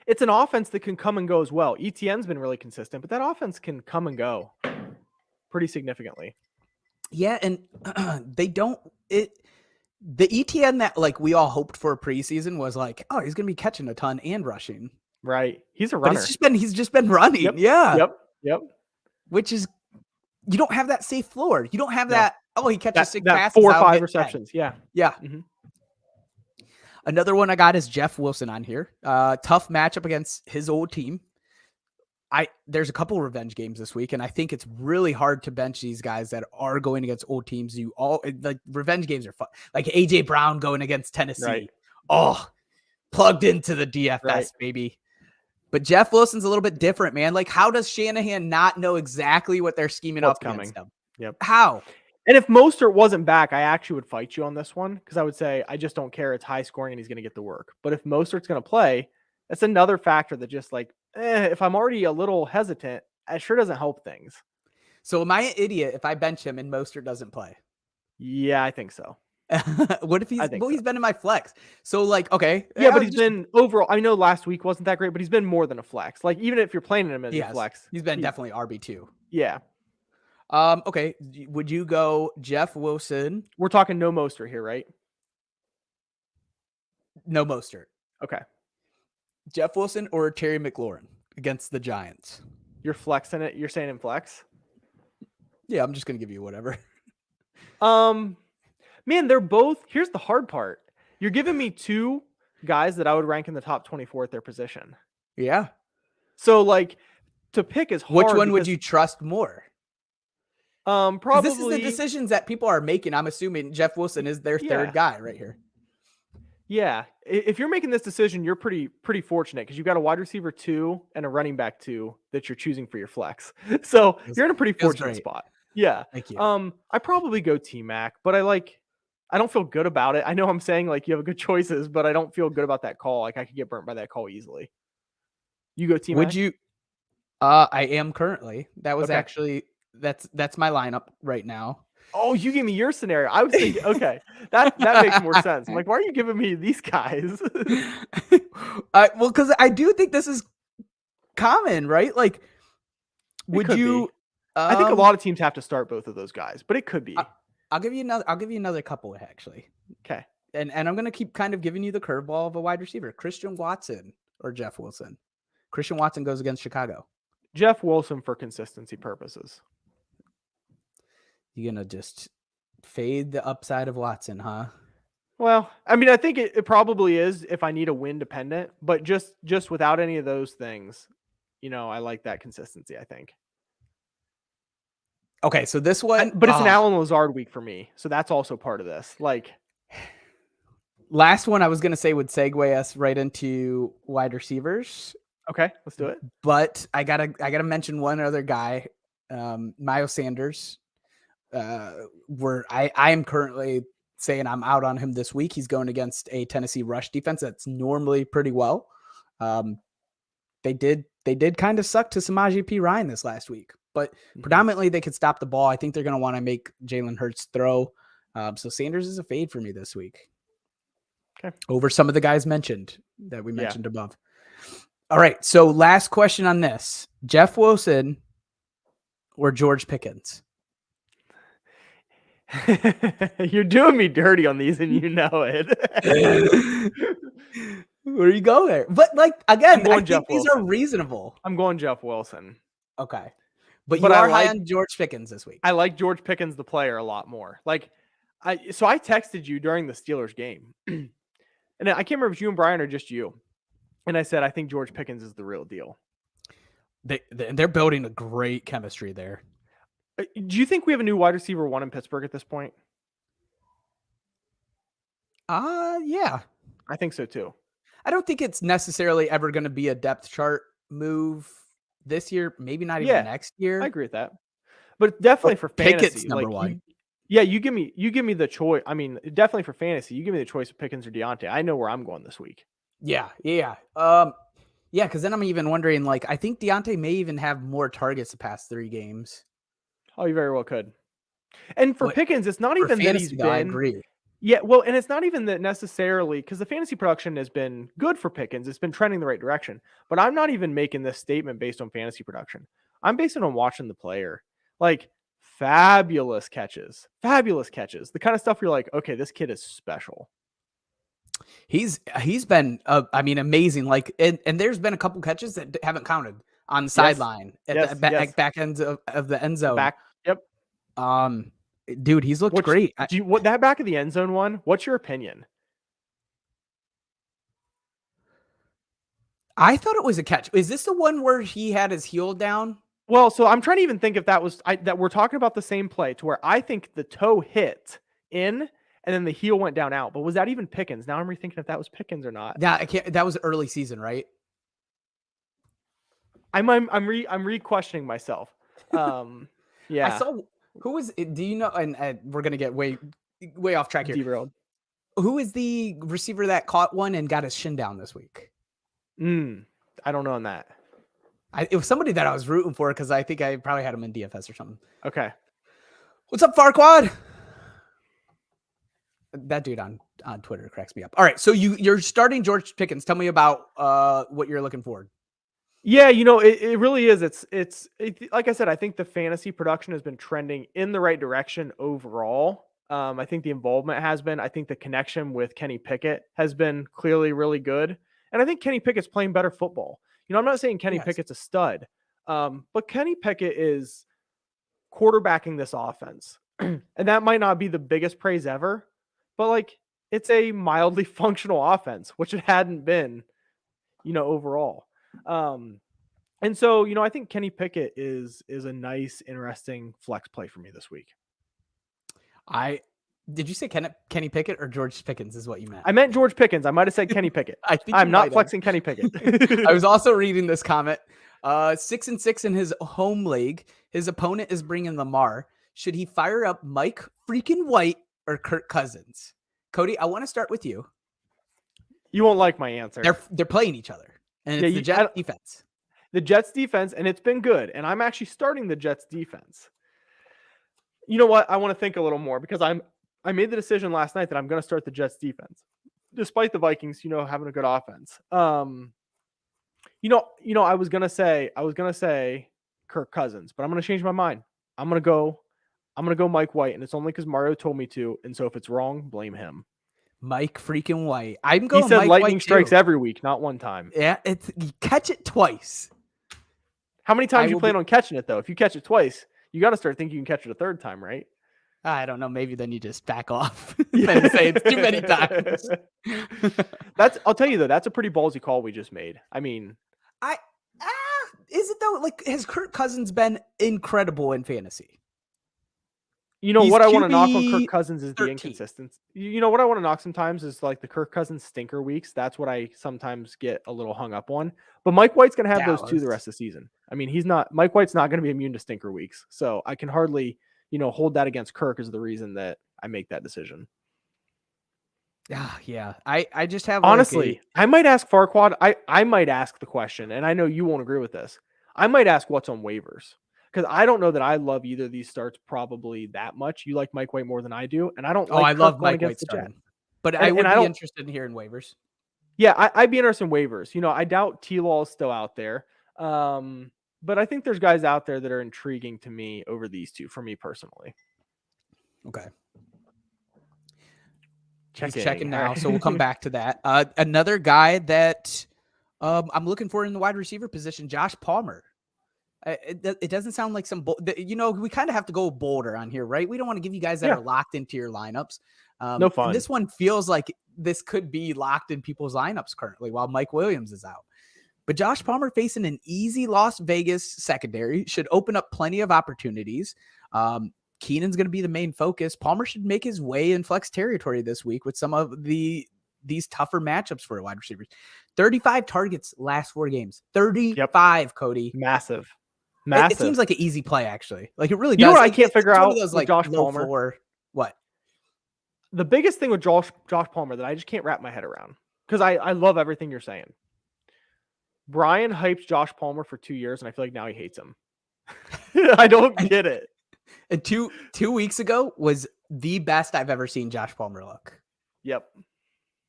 S3: it's an offense that can come and go as well. Etienne's been really consistent, but that offense can come and go pretty significantly.
S2: Yeah, and the ETN that like we all hoped for preseason was like, oh, he's gonna be catching a ton and rushing.
S3: Right. He's a runner.
S2: But he's just been running.
S3: Yep.
S2: Yeah.
S3: Yep.
S2: Which is, you don't have that safe floor. You don't have that. Oh, he catches 6 passes.
S3: 4 or 5 receptions. 10.
S2: Yeah.
S3: Mm-hmm.
S2: Another one I got is Jeff Wilson on here. Tough matchup against his old team. There's a couple revenge games this week, and I think it's really hard to bench these guys that are going against old teams. Like revenge games are fun. Like AJ Brown going against Tennessee.
S3: Right.
S2: Oh, plugged into the DFS, baby. But Jeff Wilson's a little bit different, man. Like, how does Shanahan not know exactly what they're scheming up against him?
S3: Yep.
S2: How?
S3: And if Mostert wasn't back, I actually would fight you on this one because I would say I just don't care. It's high scoring and he's going to get the work. But if Mostert's going to play, that's another factor that just like, if I'm already a little hesitant, it sure doesn't help things.
S2: So am I an idiot if I bench him and Mostert doesn't play?
S3: Yeah, I think so.
S2: What if he's been in my flex? So like, okay.
S3: Yeah, but he's been overall, I know last week wasn't that great, but he's been more than a flex. Like even if you're playing him as a flex.
S2: He's been definitely RB2.
S3: Yeah.
S2: Okay. Would you go Jeff Wilson?
S3: We're talking no Mostert here, right?
S2: No Mostert.
S3: Okay.
S2: Jeff Wilson or Terry McLaurin against the Giants?
S3: You're flexing it. You're saying in flex?
S2: Yeah, I'm just going to give you whatever.
S3: Man, they're both. Here's the hard part. You're giving me 2 guys that I would rank in the top 24 at their position.
S2: Yeah.
S3: So like to pick is hard.
S2: Which one would you trust more?
S3: Probably
S2: this is the decisions that people are making. I'm assuming Jeff Wilson is their third guy right here.
S3: Yeah. If you're making this decision, you're pretty fortunate because you've got a wide receiver 2 and a running back 2 that you're choosing for your flex. So you're in a pretty fortunate spot. Yeah.
S2: Thank you.
S3: I probably go T-Mac, but I don't feel good about it. I know I'm saying like you have good choices, but I don't feel good about that call. Like I could get burnt by that call easily. You go T-Mac?
S2: Would you? I am currently. That was actually that's my lineup right now.
S3: Oh, you gave me your scenario. I was thinking, okay, that makes more sense. I'm like, why are you giving me these guys?
S2: Well, because I do think this is common, right? Like, would you?
S3: I think a lot of teams have to start both of those guys, but it could be.
S2: I'll give you another couple actually.
S3: Okay.
S2: And I'm gonna keep kind of giving you the curveball of a wide receiver, Christian Watson or Jeff Wilson. Christian Watson goes against Chicago.
S3: Jeff Wilson for consistency purposes.
S2: You're gonna just fade the upside of Watson, huh?
S3: Well, I mean, I think it probably is if I need a win dependent, but just without any of those things, I like that consistency, I think.
S2: Okay, so this one,
S3: but it's an Allen Lazard week for me, so that's also part of this. Like,
S2: last one I was gonna say would segue us right into wide receivers.
S3: Okay, let's do it.
S2: But I gotta mention one other guy, Miles Sanders. Where I am currently saying I'm out on him this week. He's going against a Tennessee rush defense that's normally pretty well. They did kind of suck to Samaje P. Ryan this last week, but predominantly they could stop the ball. I think they're going to want to make Jalen Hurts throw. So Sanders is a fade for me this week.
S3: Okay.
S2: Over some of the guys mentioned that we mentioned above. All right. So last question on this: Jeff Wilson or George Pickens?
S3: You're doing me dirty on these, and you know it.
S2: Where you go there? But like again, I think these are reasonable.
S3: I'm going Jeff Wilson.
S2: Okay, but you are high on George Pickens this week.
S3: I like George Pickens, the player, a lot more. Like, I texted you during the Steelers game, and I can't remember if you and Brian or just you. And I said I think George Pickens is the real deal.
S2: They're building a great chemistry there.
S3: Do you think we have a new wide receiver 1 in Pittsburgh at this point?
S2: Yeah.
S3: I think so too.
S2: I don't think it's necessarily ever going to be a depth chart move this year, maybe not even next year.
S3: I agree with that. But definitely for fantasy,
S2: Pickett's number one.
S3: You give me the choice. I mean, definitely for fantasy, you give me the choice of Pickens or Deontay. I know where I'm going this week.
S2: Yeah. Because then I'm even wondering, like, I think Deontay may even have more targets the past 3 games.
S3: Oh, you very well could. And for Pickens, it's not even that he's been.
S2: I agree.
S3: Yeah, well, and it's not even that necessarily, because the fantasy production has been good for Pickens. It's been trending the right direction. But I'm not even making this statement based on fantasy production. I'm basing it on watching the player. Like, fabulous catches. The kind of stuff you're like, okay, this kid is special.
S2: He's been, amazing. Like, and there's been a couple catches that haven't counted on the sideline at the back ends of the end zone.
S3: Yep.
S2: Dude, he's looked great.
S3: What that back of the end zone one? What's your opinion?
S2: I thought it was a catch. Is this the one where he had his heel down?
S3: Well, so I'm trying to even think if that was that we're talking about the same play to where I think the toe hit in and then the heel went down out. But was that even Pickens? Now I'm rethinking if that was Pickens or not.
S2: Yeah, that was early season, right?
S3: I'm re-questioning myself. Yeah.
S2: I saw who was it? Do you know? And we're gonna get way off track here.
S3: Derailed.
S2: Who is the receiver that caught one and got his shin down this week?
S3: I don't know on that.
S2: It was somebody that I was rooting for because I think I probably had him in DFS or something.
S3: Okay.
S2: What's up, Farquad? That dude on Twitter cracks me up. All right, so you're starting George Pickens. Tell me about what you're looking for.
S3: Yeah, it really is. It's like I said, I think the fantasy production has been trending in the right direction overall. I think the involvement has been. I think the connection with Kenny Pickett has been clearly really good. And I think Kenny Pickett's playing better football. I'm not saying Kenny Pickett's a stud, but Kenny Pickett is quarterbacking this offense. And that might not be the biggest praise ever, but like it's a mildly functional offense, which it hadn't been, overall. And so, I think Kenny Pickett is a nice, interesting flex play for me this week.
S2: Did you say Kenny Pickett or George Pickens is what you meant?
S3: I meant George Pickens. I might have said Kenny Pickett. I'm not flexing Kenny Pickett.
S2: I was also reading this comment. 6-6 in his home league. His opponent is bringing Lamar. Should he fire up Mike freaking White or Kirk Cousins? Cody, I want to start with you.
S3: You won't like my answer.
S2: They're playing each other, and it's the Jets defense.
S3: The Jets defense, and it's been good. And I'm actually starting the Jets defense. You know what? I want to think a little more because I made the decision last night that I'm going to start the Jets defense, despite the Vikings, having a good offense. I was going to say Kirk Cousins, but I'm going to change my mind. I'm going to go Mike White, and it's only because Mario told me to. And so if it's wrong, blame him.
S2: Mike freaking White. I'm going.
S3: He said
S2: Mike
S3: lightning
S2: White
S3: strikes
S2: too.
S3: every week, not one time.
S2: Yeah, you catch it twice.
S3: How many times you plan on catching it though? If you catch it twice, you got to start thinking you can catch it a third time, right?
S2: I don't know. Maybe then you just back off and say it's too many times.
S3: I'll tell you though, that's a pretty ballsy call we just made. I mean,
S2: is it though? Like, has Kirk Cousins been incredible in fantasy?
S3: What I want to knock on Kirk Cousins is
S2: 13.
S3: the inconsistency. What I want to knock sometimes is like the Kirk Cousins stinker weeks. That's what I sometimes get a little hung up on. But Mike White's going to have those too the rest of the season. I mean, Mike White's not going to be immune to stinker weeks. So I can hardly, hold that against Kirk as the reason that I make that decision.
S2: Yeah. I just have
S3: Honestly, I might ask Farquad. I might ask the question, and I know you won't agree with this. I might ask what's on waivers because I don't know that I love either of these starts probably that much. You like Mike White more than I do, and I don't like
S2: I
S3: Kirk
S2: love
S3: going
S2: Mike
S3: against
S2: White
S3: the Jets.
S2: starting, but I
S3: And
S2: would
S3: I
S2: be
S3: don't.
S2: interested in hearing waivers.
S3: Yeah, I'd be interested in waivers. I doubt T-Law is still out there. But I think there's guys out there that are intriguing to me over these two for me personally.
S2: Okay.
S3: Checking.
S2: He's checking now,
S3: Right.
S2: so we'll come back to that. Another guy that I'm looking for in the wide receiver position, Josh Palmer. It doesn't sound like we kind of have to go bolder on here, right? We don't want to give you guys that
S3: Yeah.
S2: are locked into your lineups.
S3: No fun.
S2: And this one feels like this could be locked in people's lineups currently while Mike Williams is out. But Josh Palmer facing an easy Las Vegas secondary should open up plenty of opportunities. Keenan's going to be the main focus. Palmer should make his way in flex territory this week with some of these tougher matchups for wide receivers. 35 targets last 4 games. 35, yep. Cody.
S3: Massive.
S2: It seems like an easy play, actually. Like it really does.
S3: You know what
S2: like,
S3: I can't figure out
S2: those,
S3: with Josh
S2: low
S3: Palmer?
S2: floor. What?
S3: The biggest thing with Josh Palmer that I just can't wrap my head around, because I love everything you're saying. Brian hyped Josh Palmer for 2 years, and I feel like now he hates him. I don't get it.
S2: And two weeks ago was the best I've ever seen Josh Palmer look.
S3: Yep.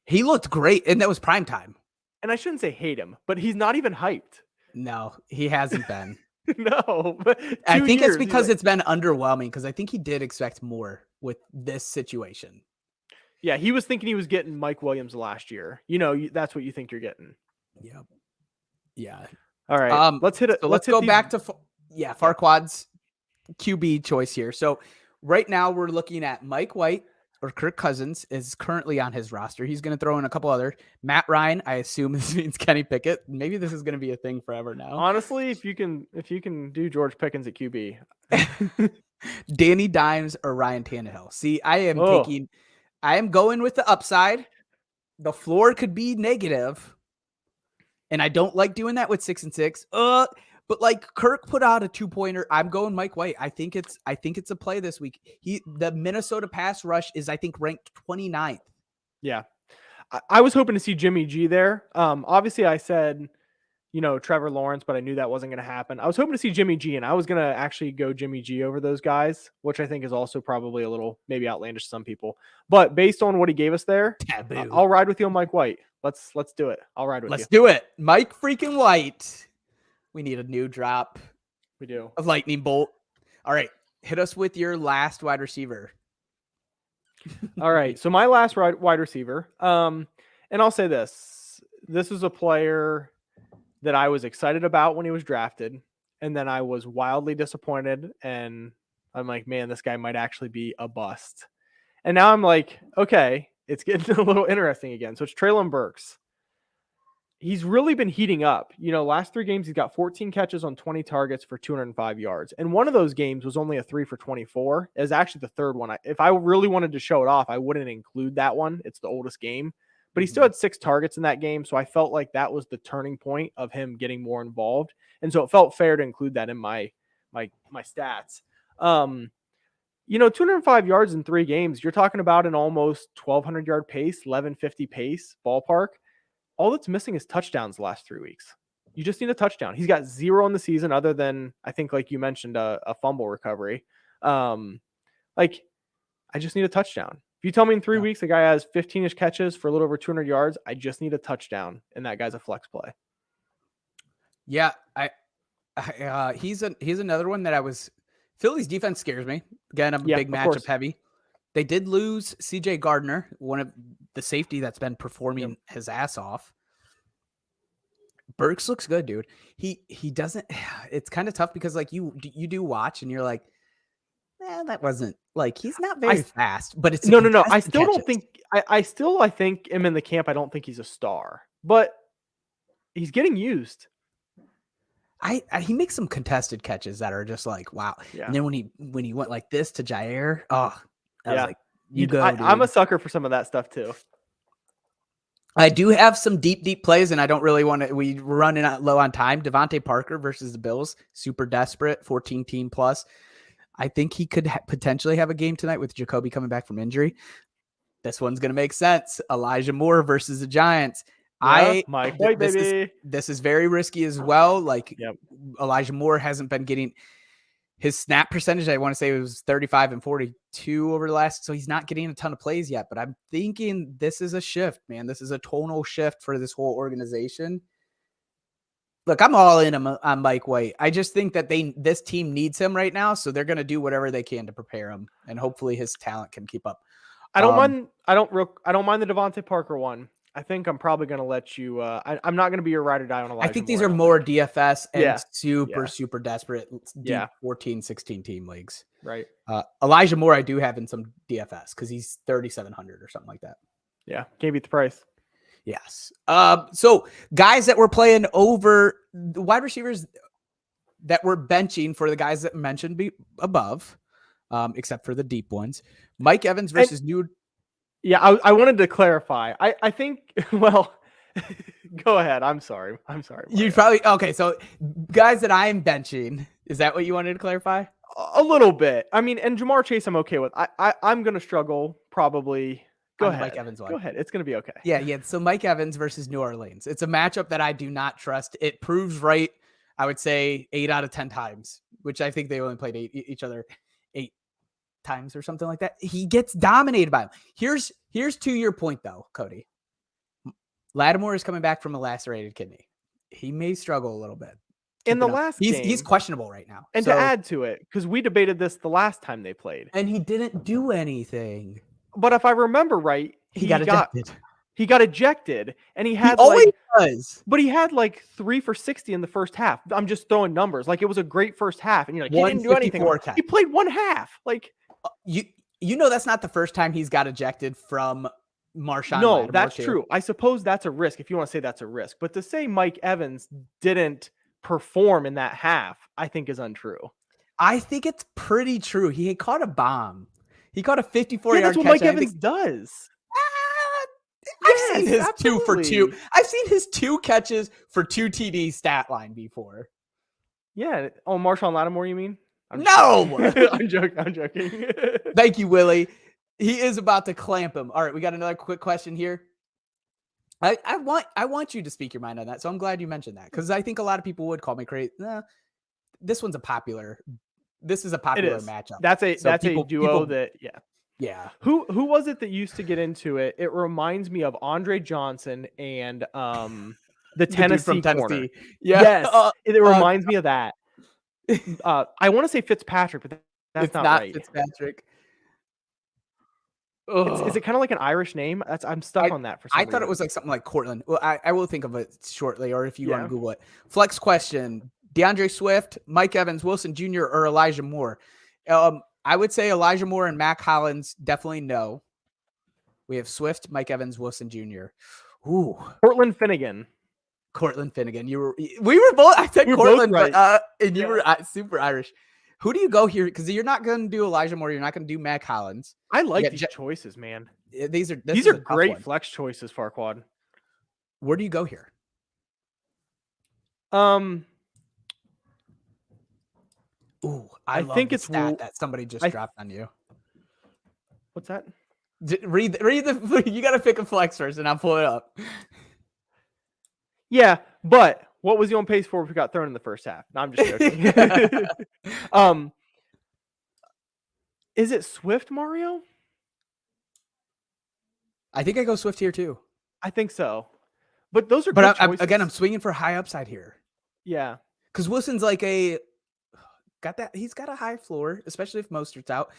S2: He looked great, and that was prime time.
S3: And I shouldn't say hate him, but he's not even hyped.
S2: No, he hasn't been.
S3: No.
S2: I think it's because it's been underwhelming, because I think he did expect more with this situation.
S3: Yeah, he was thinking he was getting Mike Williams last year. That's what you think you're getting.
S2: Yep. Yeah.
S3: All right. Let's hit it.
S2: So let's go back to Farquad's QB choice here. So right now we're looking at Mike White or Kirk Cousins is currently on his roster. He's going to throw in a couple other. Matt Ryan, I assume this means Kenny Pickett. Maybe this is going to be a thing forever now.
S3: Honestly, if you can do George Pickens at QB.
S2: Danny Dimes or Ryan Tannehill. See, I am going with the upside. The floor could be negative. And I don't like doing that with 6 and 6. But like Kirk put out a 2-pointer. I'm going Mike White. I think it's a play this week. The Minnesota pass rush is, I think, ranked 29th.
S3: Yeah. I was hoping to see Jimmy G there. Obviously I said, Trevor Lawrence, but I knew that wasn't going to happen. I was hoping to see Jimmy G, and I was going to actually go Jimmy G over those guys, which I think is also probably a little maybe outlandish to some people. But based on what he gave us there, I'll ride with you on Mike White. Let's do it. I'll ride with you.
S2: Let's do it. Mike freaking White. We need a new drop.
S3: We do.
S2: A lightning bolt. All right. Hit us with your last wide receiver.
S3: All right. So my last wide receiver, and I'll say this is a player that I was excited about when he was drafted, and then I was wildly disappointed, and I'm like, man, this guy might actually be a bust. And now I'm like, okay, it's getting a little interesting again. So it's Treylon Burks. He's really been heating up. Last 3 games, he's got 14 catches on 20 targets for 205 yards. And one of those games was only a 3 for 24. It was actually the third one. If I really wanted to show it off, I wouldn't include that one. It's the oldest game. But he still had 6 targets in that game. So I felt like that was the turning point of him getting more involved. And so it felt fair to include that in my stats. 205 yards in 3 games, you're talking about an almost 1,200 yard pace, 1,150 pace ballpark. All that's missing is touchdowns the last 3 weeks. You just need a touchdown. He's got 0 in the season other than, I think, like you mentioned, a fumble recovery. I just need a touchdown. If you tell me in 3 weeks, the guy has 15-ish catches for a little over 200 yards, I just need a touchdown, and that guy's a flex play.
S2: Yeah, he's another one that Philly's defense scares me. Again, I'm a big matchup heavy. They did lose CJ Gardner, one of the safety that's been performing his ass off. Burks looks good, dude. He doesn't. It's kind of tough because like you do watch and you're like, that wasn't like he's not very fast. But it's
S3: no. I still don't think. I think him in the camp. I don't think he's a star, but he's getting used.
S2: He makes some contested catches that are just like wow. Yeah. And then when he went like this to Jair, I was like, you go.
S3: I'm a sucker for some of that stuff too.
S2: I do have some deep plays, and I don't really want to. We're running out low on time. Devontae Parker versus the Bills, super desperate, 14 team plus. I think he could potentially have a game tonight with Jacoby coming back from injury. This one's going to make sense. Elijah Moore versus the Giants.
S3: Yeah, Mike White, baby.
S2: This is very risky as well. Like
S3: Yep.
S2: Elijah Moore hasn't been getting his snap percentage. I want to say it was 35 and 42 over the last. So he's not getting a ton of plays yet, but I'm thinking this is a shift, man. This is a tonal shift for this whole organization. Look, I'm all in on Mike White. I just think that this team needs him right now. So they're going to do whatever they can to prepare him, and hopefully his talent can keep up.
S3: I don't mind the Devontae Parker one. I think I'm probably going to let you. I'm not going to be your ride or die on Elijah.
S2: I think these are more DFS and super desperate.
S3: Yeah.
S2: 14, 16 team leagues.
S3: Right.
S2: Elijah Moore, I do have in some DFS because he's 3,700 or something like that.
S3: Yeah. Can't beat the price.
S2: Yes. So guys that were playing over the wide receivers that were benching for the guys that mentioned above, except for the deep ones, Mike Evans versus New.
S3: Yeah, I wanted to clarify. I think, well, go ahead. I'm sorry. Mario.
S2: You probably, okay. So guys that I am benching, is that what you wanted to clarify?
S3: A little bit. I mean, and Jamar Chase, I'm okay with. I'm going to struggle probably. Go ahead.
S2: Mike Evans.
S3: Go ahead. It's going to be okay.
S2: Yeah. So Mike Evans versus New Orleans. It's a matchup that I do not trust. It proves right, I would say 8 out of 10 times, which I think they only played each other 8 times or something like that. He gets dominated by him. Here's to your point though, Cody. Lattimore is coming back from a lacerated kidney. He may struggle a little bit.
S3: In the last game,
S2: he's questionable right now.
S3: And to add to it, because we debated this the last time they played.
S2: And he didn't do anything.
S3: But if I remember right,
S2: he got ejected.
S3: He got ejected, and he had But he had like 3 for 60 in the first half. I'm just throwing numbers. Like it was a great first half, and you're like, he didn't do anything. He played one half. Like
S2: you know that's not the first time he's got ejected from Marshawn.
S3: No,
S2: Lattimore
S3: that's true. I suppose that's a risk if you want to say that's a risk. But to say Mike Evans didn't perform in that half, I think is untrue.
S2: I think it's pretty true. He caught a bomb. He caught a 54-yard catch.
S3: That's what Mike Evans does.
S2: I've seen his 2 for 2. I've seen his 2 catches for 2 TD stat line before.
S3: Yeah. Oh, Marshawn Lattimore, you mean?
S2: No!
S3: I'm joking.
S2: Thank you, Willie. He is about to clamp him. All right, we got another quick question here. I want you to speak your mind on that, so I'm glad you mentioned that because I think a lot of people would call me crazy. This is a popular matchup.
S3: That's a duo that
S2: yeah.
S3: Who was it that used to get into it? It reminds me of Andre Johnson and the Tennessee corner.
S2: Yeah.
S3: Yes, it reminds me of that. I want to say Fitzpatrick, but that's not right.
S2: Fitzpatrick.
S3: Is it kind of like an Irish name? I'm stuck on that for some reason.
S2: I thought it was like something like Cortland. Well, I will think of it shortly, or if you want to Google it. Flex question: DeAndre Swift, Mike Evans, Wilson Jr., or Elijah Moore? I would say Elijah Moore and Mac Hollins definitely no. We have Swift, Mike Evans, Wilson Jr. Ooh,
S3: Cortland Finnegan.
S2: We were both. I said Cortland,
S3: right.
S2: and you were super Irish. Who do you go here? Because you're not going to do Elijah Moore. You're not going to do Mac Hollins.
S3: I like these choices, man.
S2: These are
S3: great flex choices, Farquad.
S2: Where do you go here? I think it's that somebody just dropped on you.
S3: What's that?
S2: Read the. You got to pick a flex first, and I'll pull it up.
S3: Yeah, but what was he on pace for if he got thrown in the first half? No, I'm just joking. Is it Swift, Mario?
S2: I think I go Swift here too.
S3: I think so. But those are good choices.
S2: I'm swinging for high upside here.
S3: Yeah.
S2: Because Wilson's like he's got a high floor, especially if Mostert's out.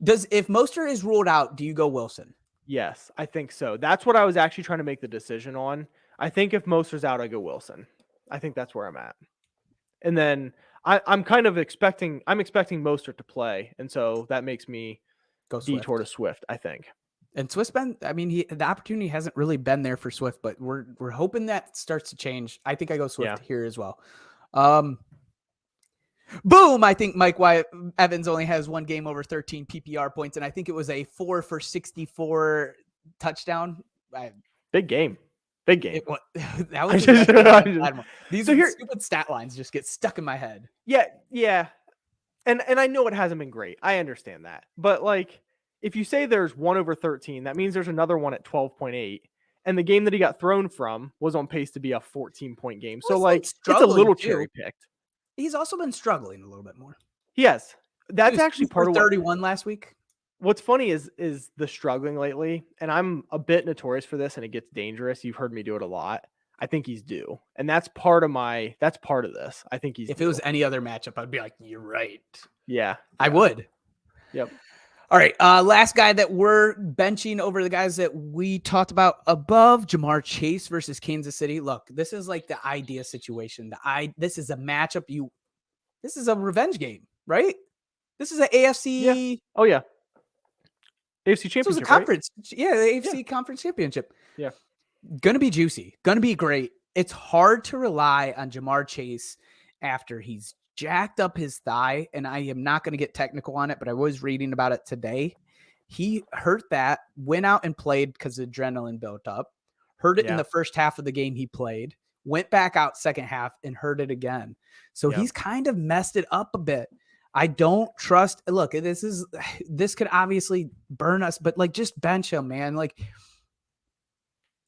S2: If Mostert is ruled out, do you go Wilson?
S3: Yes, I think so. That's what I was actually trying to make the decision on. I think if Mostert's out, I go Wilson. I think that's where I'm at. And then I'm expecting Mostert to play. And so that makes me go detour to Swift, I think.
S2: And Swift's the opportunity hasn't really been there for Swift, but we're hoping that starts to change. I think I go Swift here as well. Boom! I think Mike Evans only has 1 game over 13 PPR points, and I think it was a 4 for 64 touchdown.
S3: Big game. That
S2: was these stupid stat lines just get stuck in my head.
S3: Yeah. And I know it hasn't been great. I understand that. But if you say there's 1/13, that means there's another one at 12.8. And the game that he got thrown from was on pace to be a 14-point game. So, like, it's a little cherry picked.
S2: He's also been struggling a little bit more.
S3: Yes. That's actually part of
S2: 31 last week.
S3: What's funny is the struggling lately, and I'm a bit notorious for this, and it gets dangerous. You've heard me do it a lot. I think he's due, and that's part of this. I think he's.
S2: If it was any other matchup, I'd be like, you're right.
S3: Yeah,
S2: I would.
S3: Yep.
S2: All right, last guy that we're benching over the guys that we talked about above, Jamar Chase versus Kansas City. Look, this is like the idea situation. This is a matchup. This is a revenge game, right? This is an AFC.
S3: Yeah. Oh yeah. AFC Championship. This was a
S2: conference.
S3: Right?
S2: Yeah, the AFC Conference Championship.
S3: Yeah.
S2: Gonna be juicy. Gonna be great. It's hard to rely on Jamar Chase after he's jacked up his thigh, and I am not going to get technical on it, but I was reading about it today. He hurt that, went out and played because adrenaline built up, hurt it in the first half of the game he played, went back out second half and hurt it again. So he's kind of messed it up a bit. I don't trust. Look, this could obviously burn us, but like, just bench him, man. Like,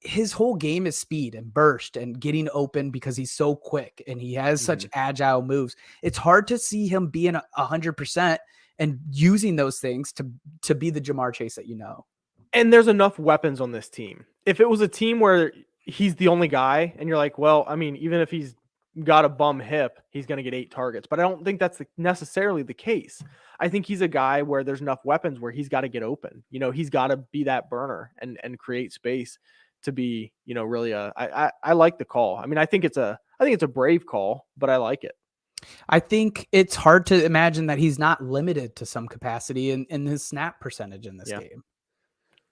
S2: his whole game is speed and burst and getting open because he's so quick and he has such agile moves. It's hard to see him being 100% and using those things to be the Jamar Chase that you know.
S3: And there's enough weapons on this team. If it was a team where he's the only guy and you're like, well, I mean, even if he's got a bum hip, he's going to get 8 targets. But I don't think that's necessarily the case. I think he's a guy where there's enough weapons where he's got to get open. You know, he's got to be that burner and create space to be, you know, really I like the call. I mean, I think it's a brave call, but I like it.
S2: I think it's hard to imagine that he's not limited to some capacity in his snap percentage in this game.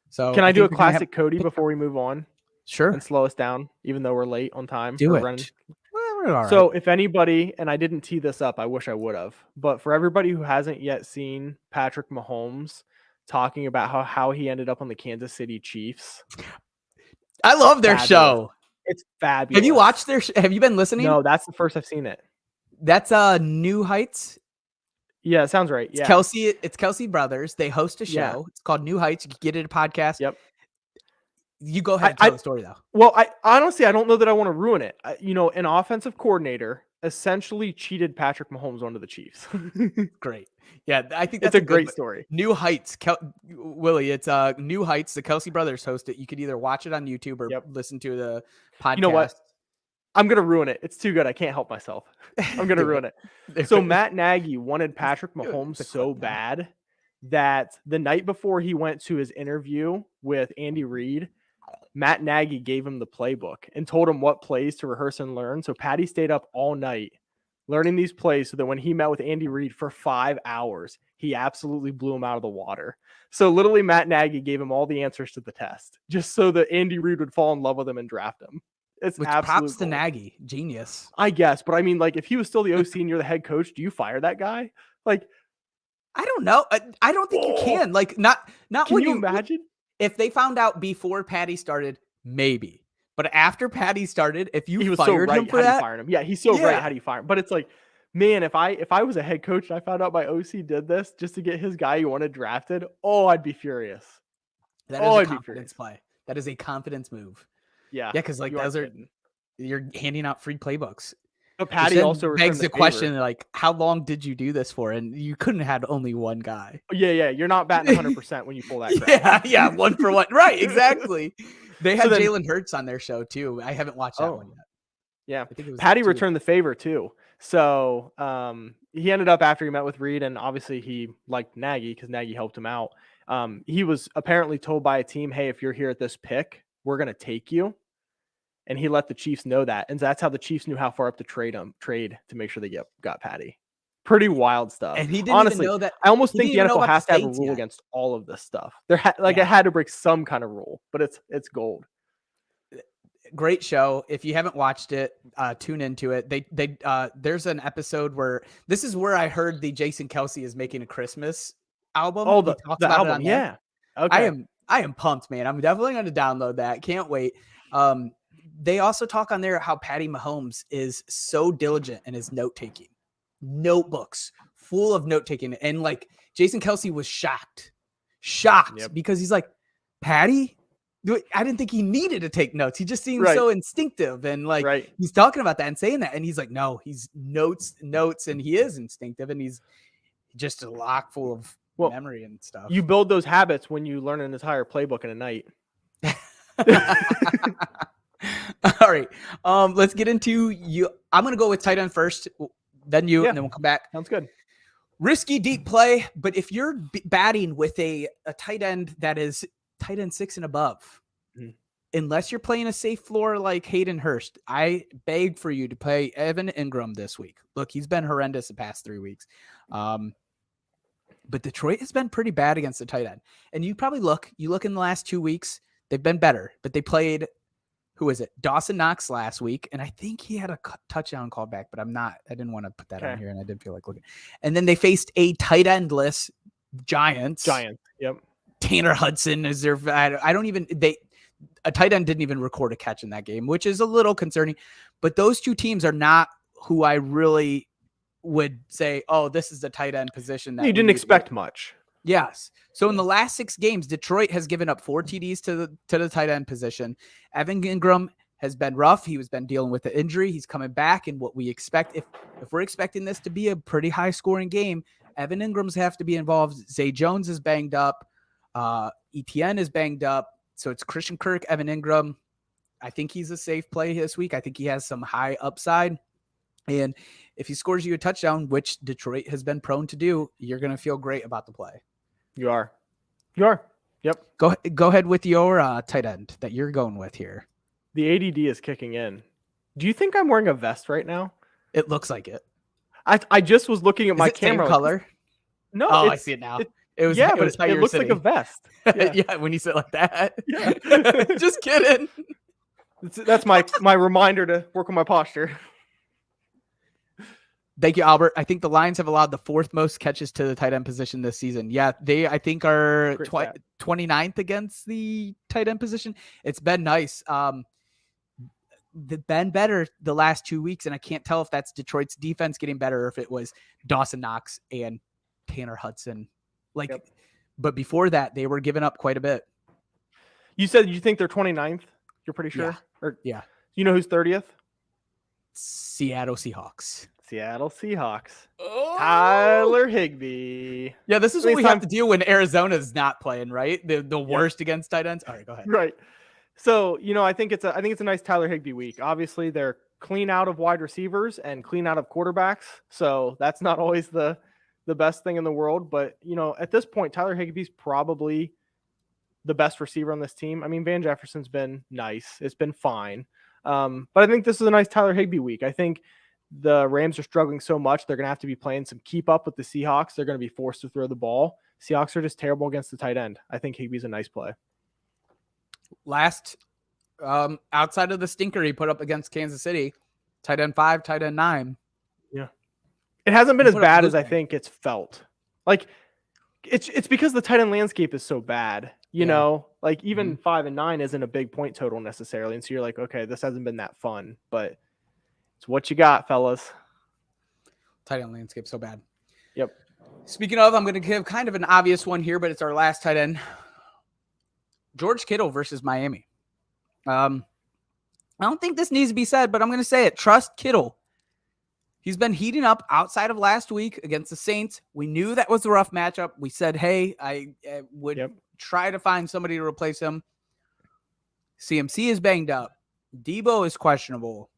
S2: So
S3: can I do a classic Cody before we move on?
S2: Sure.
S3: And slow us down, even though we're late on time.
S2: Do it. Well,
S3: so if anybody, and I didn't tee this up, I wish I would have, but for everybody who hasn't yet seen Patrick Mahomes talking about how he ended up on the Kansas City Chiefs.
S2: I love their show.
S3: It's fabulous.
S2: Have you watched have you been listening?
S3: No, that's the first I've seen it.
S2: That's New Heights.
S3: Yeah, it sounds right. Yeah.
S2: It's Kelsey Brothers. They host a show. Yeah. It's called New Heights. You can get it a podcast.
S3: Yep.
S2: You go ahead and tell the story though.
S3: Well, I honestly don't know that I want to ruin it. You know, an offensive coordinator essentially cheated Patrick Mahomes onto the Chiefs.
S2: Great. Yeah, I think that's
S3: a great story.
S2: New Heights, Willie. It's New Heights. The Kelsey Brothers host it. You could either watch it on YouTube or listen to the podcast.
S3: You know what? I'm gonna ruin it. It's too good. I can't help myself. I'm gonna ruin it. So Matt Nagy wanted Patrick Mahomes so bad that the night before he went to his interview with Andy Reid, Matt Nagy gave him the playbook and told him what plays to rehearse and learn. So Patty stayed up all night learning these plays so that when he met with Andy Reid for 5 hours, he absolutely blew him out of the water. So literally Matt Nagy gave him all the answers to the test just so that Andy Reid would fall in love with him and draft him. It's
S2: props to Nagy. Genius.
S3: I guess. But I mean, like, if he was still the OC and you're the head coach, do you fire that guy? Like,
S2: I don't know. I don't think you can. Like, not
S3: can
S2: when
S3: you imagine?
S2: If they found out before Patty started, maybe. But after Patty started, if you
S3: was
S2: fired him for that,
S3: fired him. Yeah, he's so right. How do you fire him? But it's like, man, if I was a head coach and I found out my OC did this just to get his guy you wanted drafted, I'd be furious.
S2: That is a confidence play. That is a confidence move.
S3: Yeah.
S2: Yeah, because like you're handing out free playbooks.
S3: But Patty also
S2: begs the question, like, how long did you do this for? And you couldn't have had only one guy.
S3: Yeah. You're not batting 100% when you pull that crap.
S2: Yeah, 1 for 1. Right, exactly. They had Jalen Hurts on their show too. I haven't watched that one yet.
S3: Yeah, Patty returned the favor too. So he ended up, after he met with Reid, and obviously he liked Nagy because Nagy helped him out. He was apparently told by a team, hey, if you're here at this pick, we're going to take you. And he let the Chiefs know that. And that's how the Chiefs knew how far up to trade to make sure they got Patty. Pretty wild stuff.
S2: And he didn't even know that.
S3: I almost think the NFL has to have a rule against all of this stuff. It had to break some kind of rule, but it's gold.
S2: Great show. If you haven't watched it, tune into it. There's an episode where this is where I heard the Jason Kelsey is making a Christmas album.
S3: Oh, the album. Yeah.
S2: Okay. I am pumped, man. I'm definitely going to download that. Can't wait. They also talk on there how Patty Mahomes is so diligent in his note-taking. Notebooks full of note-taking. And like Jason Kelsey was shocked shocked because he's like, Patty? I didn't think he needed to take notes. He just seems so instinctive and like he's talking about that and saying that. And he's like, no, he's notes. And he is instinctive and he's just a lock full of memory and stuff.
S3: You build those habits when you learn an entire playbook in a night.
S2: All right. Let's get into you. I'm going to go with tight end first, then you, and then we'll come back.
S3: Sounds good.
S2: Risky deep play, but if you're batting with a tight end that is tight end 6 and above, unless you're playing a safe floor like Hayden Hurst, I beg for you to play Evan Ingram this week. Look, he's been horrendous the past 3 weeks. But Detroit has been pretty bad against the tight end. And you probably look in the last 2 weeks, they've been better, but they played, who is it? Dawson Knox last week. And I think he had a touchdown call back, but I didn't want to put that on here. And I did feel like looking. And then they faced a tight endless Giants.
S3: Yep.
S2: Tanner Hudson is their, a tight end didn't even record a catch in that game, which is a little concerning, but those two teams are not who I really would say, oh, this is the tight end position that
S3: you didn't expect much.
S2: Yes. So in the last 6 games, Detroit has given up 4 TDs to the tight end position. Evan Ingram has been rough. He has been dealing with the injury. He's coming back. And what we expect, if we're expecting this to be a pretty high scoring game, Evan Ingram's have to be involved. Zay Jones is banged up. ETN is banged up. So it's Christian Kirk, Evan Ingram. I think he's a safe play this week. I think he has some high upside. And if he scores you a touchdown, which Detroit has been prone to do, you're going to feel great about the play.
S3: You are. Yep.
S2: Go ahead with your tight end that you're going with here.
S3: The ADD is kicking in. Do you think I'm wearing a vest right now?
S2: It looks like it.
S3: I just was looking at my camera.
S2: Same color?
S3: No.
S2: Oh, I see it now. It
S3: looks like a vest.
S2: Yeah, when you sit like that. Yeah. Just kidding.
S3: That's my reminder to work on my posture.
S2: Thank you, Albert. I think the Lions have allowed the 4th most catches to the tight end position this season. Yeah, they, I think, are 29th against the tight end position. It's been nice. They've been better the last 2 weeks, and I can't tell if that's Detroit's defense getting better or if it was Dawson Knox and Tanner Hudson. But before that, they were giving up quite a bit.
S3: You said you think they're 29th? You're pretty sure?
S2: Yeah.
S3: You know who's 30th?
S2: Seattle Seahawks.
S3: Oh. Tyler Higbee.
S2: Yeah, this is what we have to deal when Arizona's not playing, right? The worst against tight ends. All right, go ahead.
S3: Right. So, I think it's a nice Tyler Higbee week. Obviously, they're clean out of wide receivers and clean out of quarterbacks. So that's not always the best thing in the world. But, at this point, Tyler Higbee's probably the best receiver on this team. I mean, Van Jefferson's been nice. It's been fine. But I think this is a nice Tyler Higbee week. I think the Rams are struggling so much. They're going to have to be playing some keep up with the Seahawks. They're going to be forced to throw the ball. Seahawks are just terrible against the tight end. I think Higbee's a nice play.
S2: Last, outside of the stinker he put up against Kansas City, tight end 5, tight end 9.
S3: Yeah. It hasn't been as bad as I think it's felt. Like it's because the tight end landscape is so bad, even 5 and 9 isn't a big point total necessarily. And so you're like, okay, this hasn't been that fun, but it's what you got, fellas.
S2: Tight end landscape so bad.
S3: Yep.
S2: Speaking of, I'm going to give kind of an obvious one here, but it's our last tight end. George Kittle versus Miami. I don't think this needs to be said, but I'm going to say it. Trust Kittle. He's been heating up outside of last week against the Saints. We knew that was a rough matchup. We said, hey, I would try to find somebody to replace him. CMC is banged up. Debo is questionable.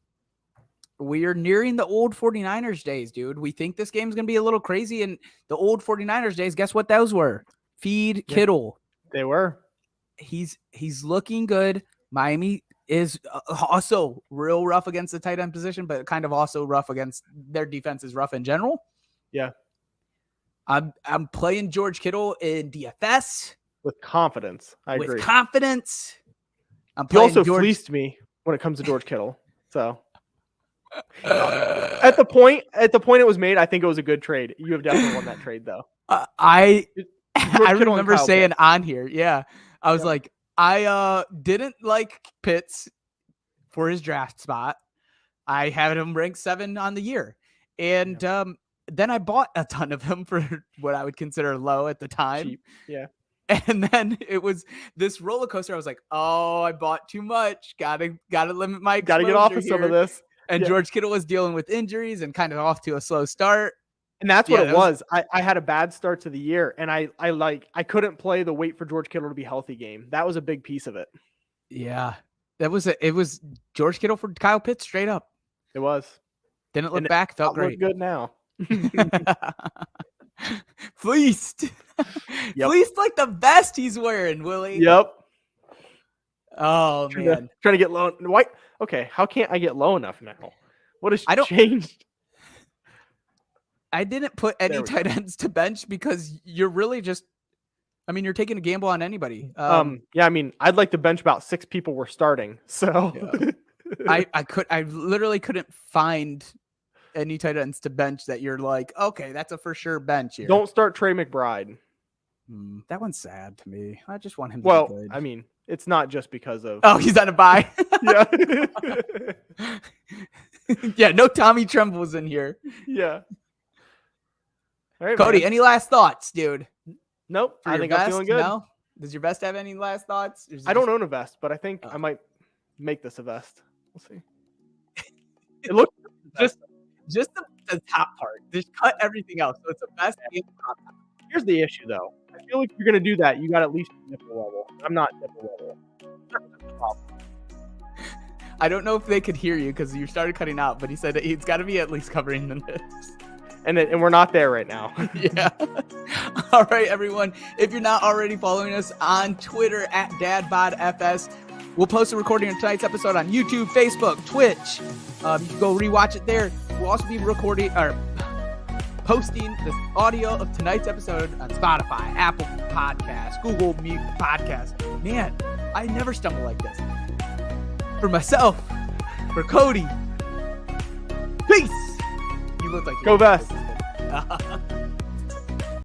S2: We are nearing the old 49ers days, dude. We think this game's going to be a little crazy. And the old 49ers days, guess what those were? Feed Kittle.
S3: They were.
S2: He's looking good. Miami is also real rough against the tight end position, but kind of also rough against their defense is rough in general.
S3: Yeah.
S2: I'm playing George Kittle in DFS.
S3: With confidence. I agree.
S2: With confidence.
S3: You also fleeced me when it comes to George Kittle. So at the point it was made, I think it was a good trade. You have definitely won that trade though.
S2: I remember saying on here, yeah. I was like, I didn't like Pitts for his draft spot. I had him ranked 7 on the year. And then I bought a ton of him for what I would consider low at the time.
S3: Cheap. Yeah.
S2: And then it was this roller coaster. I was like, oh, I bought too much. Gotta limit my
S3: Got to get off of some of
S2: here.
S3: this.
S2: And George Kittle was dealing with injuries and kind of off to a slow start.
S3: And that's what it was. I had a bad start to the year, and I couldn't play the wait for George Kittle to be healthy game. That was a big piece of it.
S2: Yeah. It was George Kittle for Kyle Pitts straight up.
S3: It was.
S2: Didn't look back, felt great.
S3: Good now.
S2: Fleeced.
S3: Yep.
S2: Fleeced like the vest he's wearing, Willie.
S3: Yep.
S2: Oh, man.
S3: Trying to get low. Why? Okay, how can't I get low enough now? What has changed?
S2: I didn't put any tight ends to bench because you're really just, I mean, you're taking a gamble on anybody.
S3: Yeah, I mean, I'd like to bench about 6 people we're starting. So
S2: I literally couldn't find any tight ends to bench that you're like, okay, that's a for sure bench here.
S3: Don't start Trey McBride.
S2: That one's sad to me. I just want him to be good.
S3: I mean, it's not just because of.
S2: Oh, he's on a bye.
S3: Yeah.
S2: Yeah, no Tommy Tremble's in here.
S3: Yeah. All right,
S2: Cody,
S3: man.
S2: any last thoughts, dude?
S3: Nope.
S2: For
S3: I
S2: your
S3: think
S2: vest?
S3: I'm feeling good.
S2: No? Does your vest have any last thoughts?
S3: I don't own a vest, but I think I might make this a vest. We'll see. It looks
S2: just the top part. Just cut everything else. So it's a vest and top.
S3: Here's the issue, though. I feel like if you're going to do that, you got at least nipple level. I'm not nipple level.
S2: I don't know if they could hear you because you started cutting out, but he said it's got to be at least covering the nips.
S3: And we're not there right now.
S2: Yeah. All right, everyone. If you're not already following us on Twitter at DadBodFS, we'll post a recording of tonight's episode on YouTube, Facebook, Twitch. You can go rewatch it there. We'll also be posting this audio of tonight's episode on Spotify, Apple Podcasts, Google Podcasts. Man, I never stumble like this. For myself, for Cody, peace. You look like
S3: Go Vest.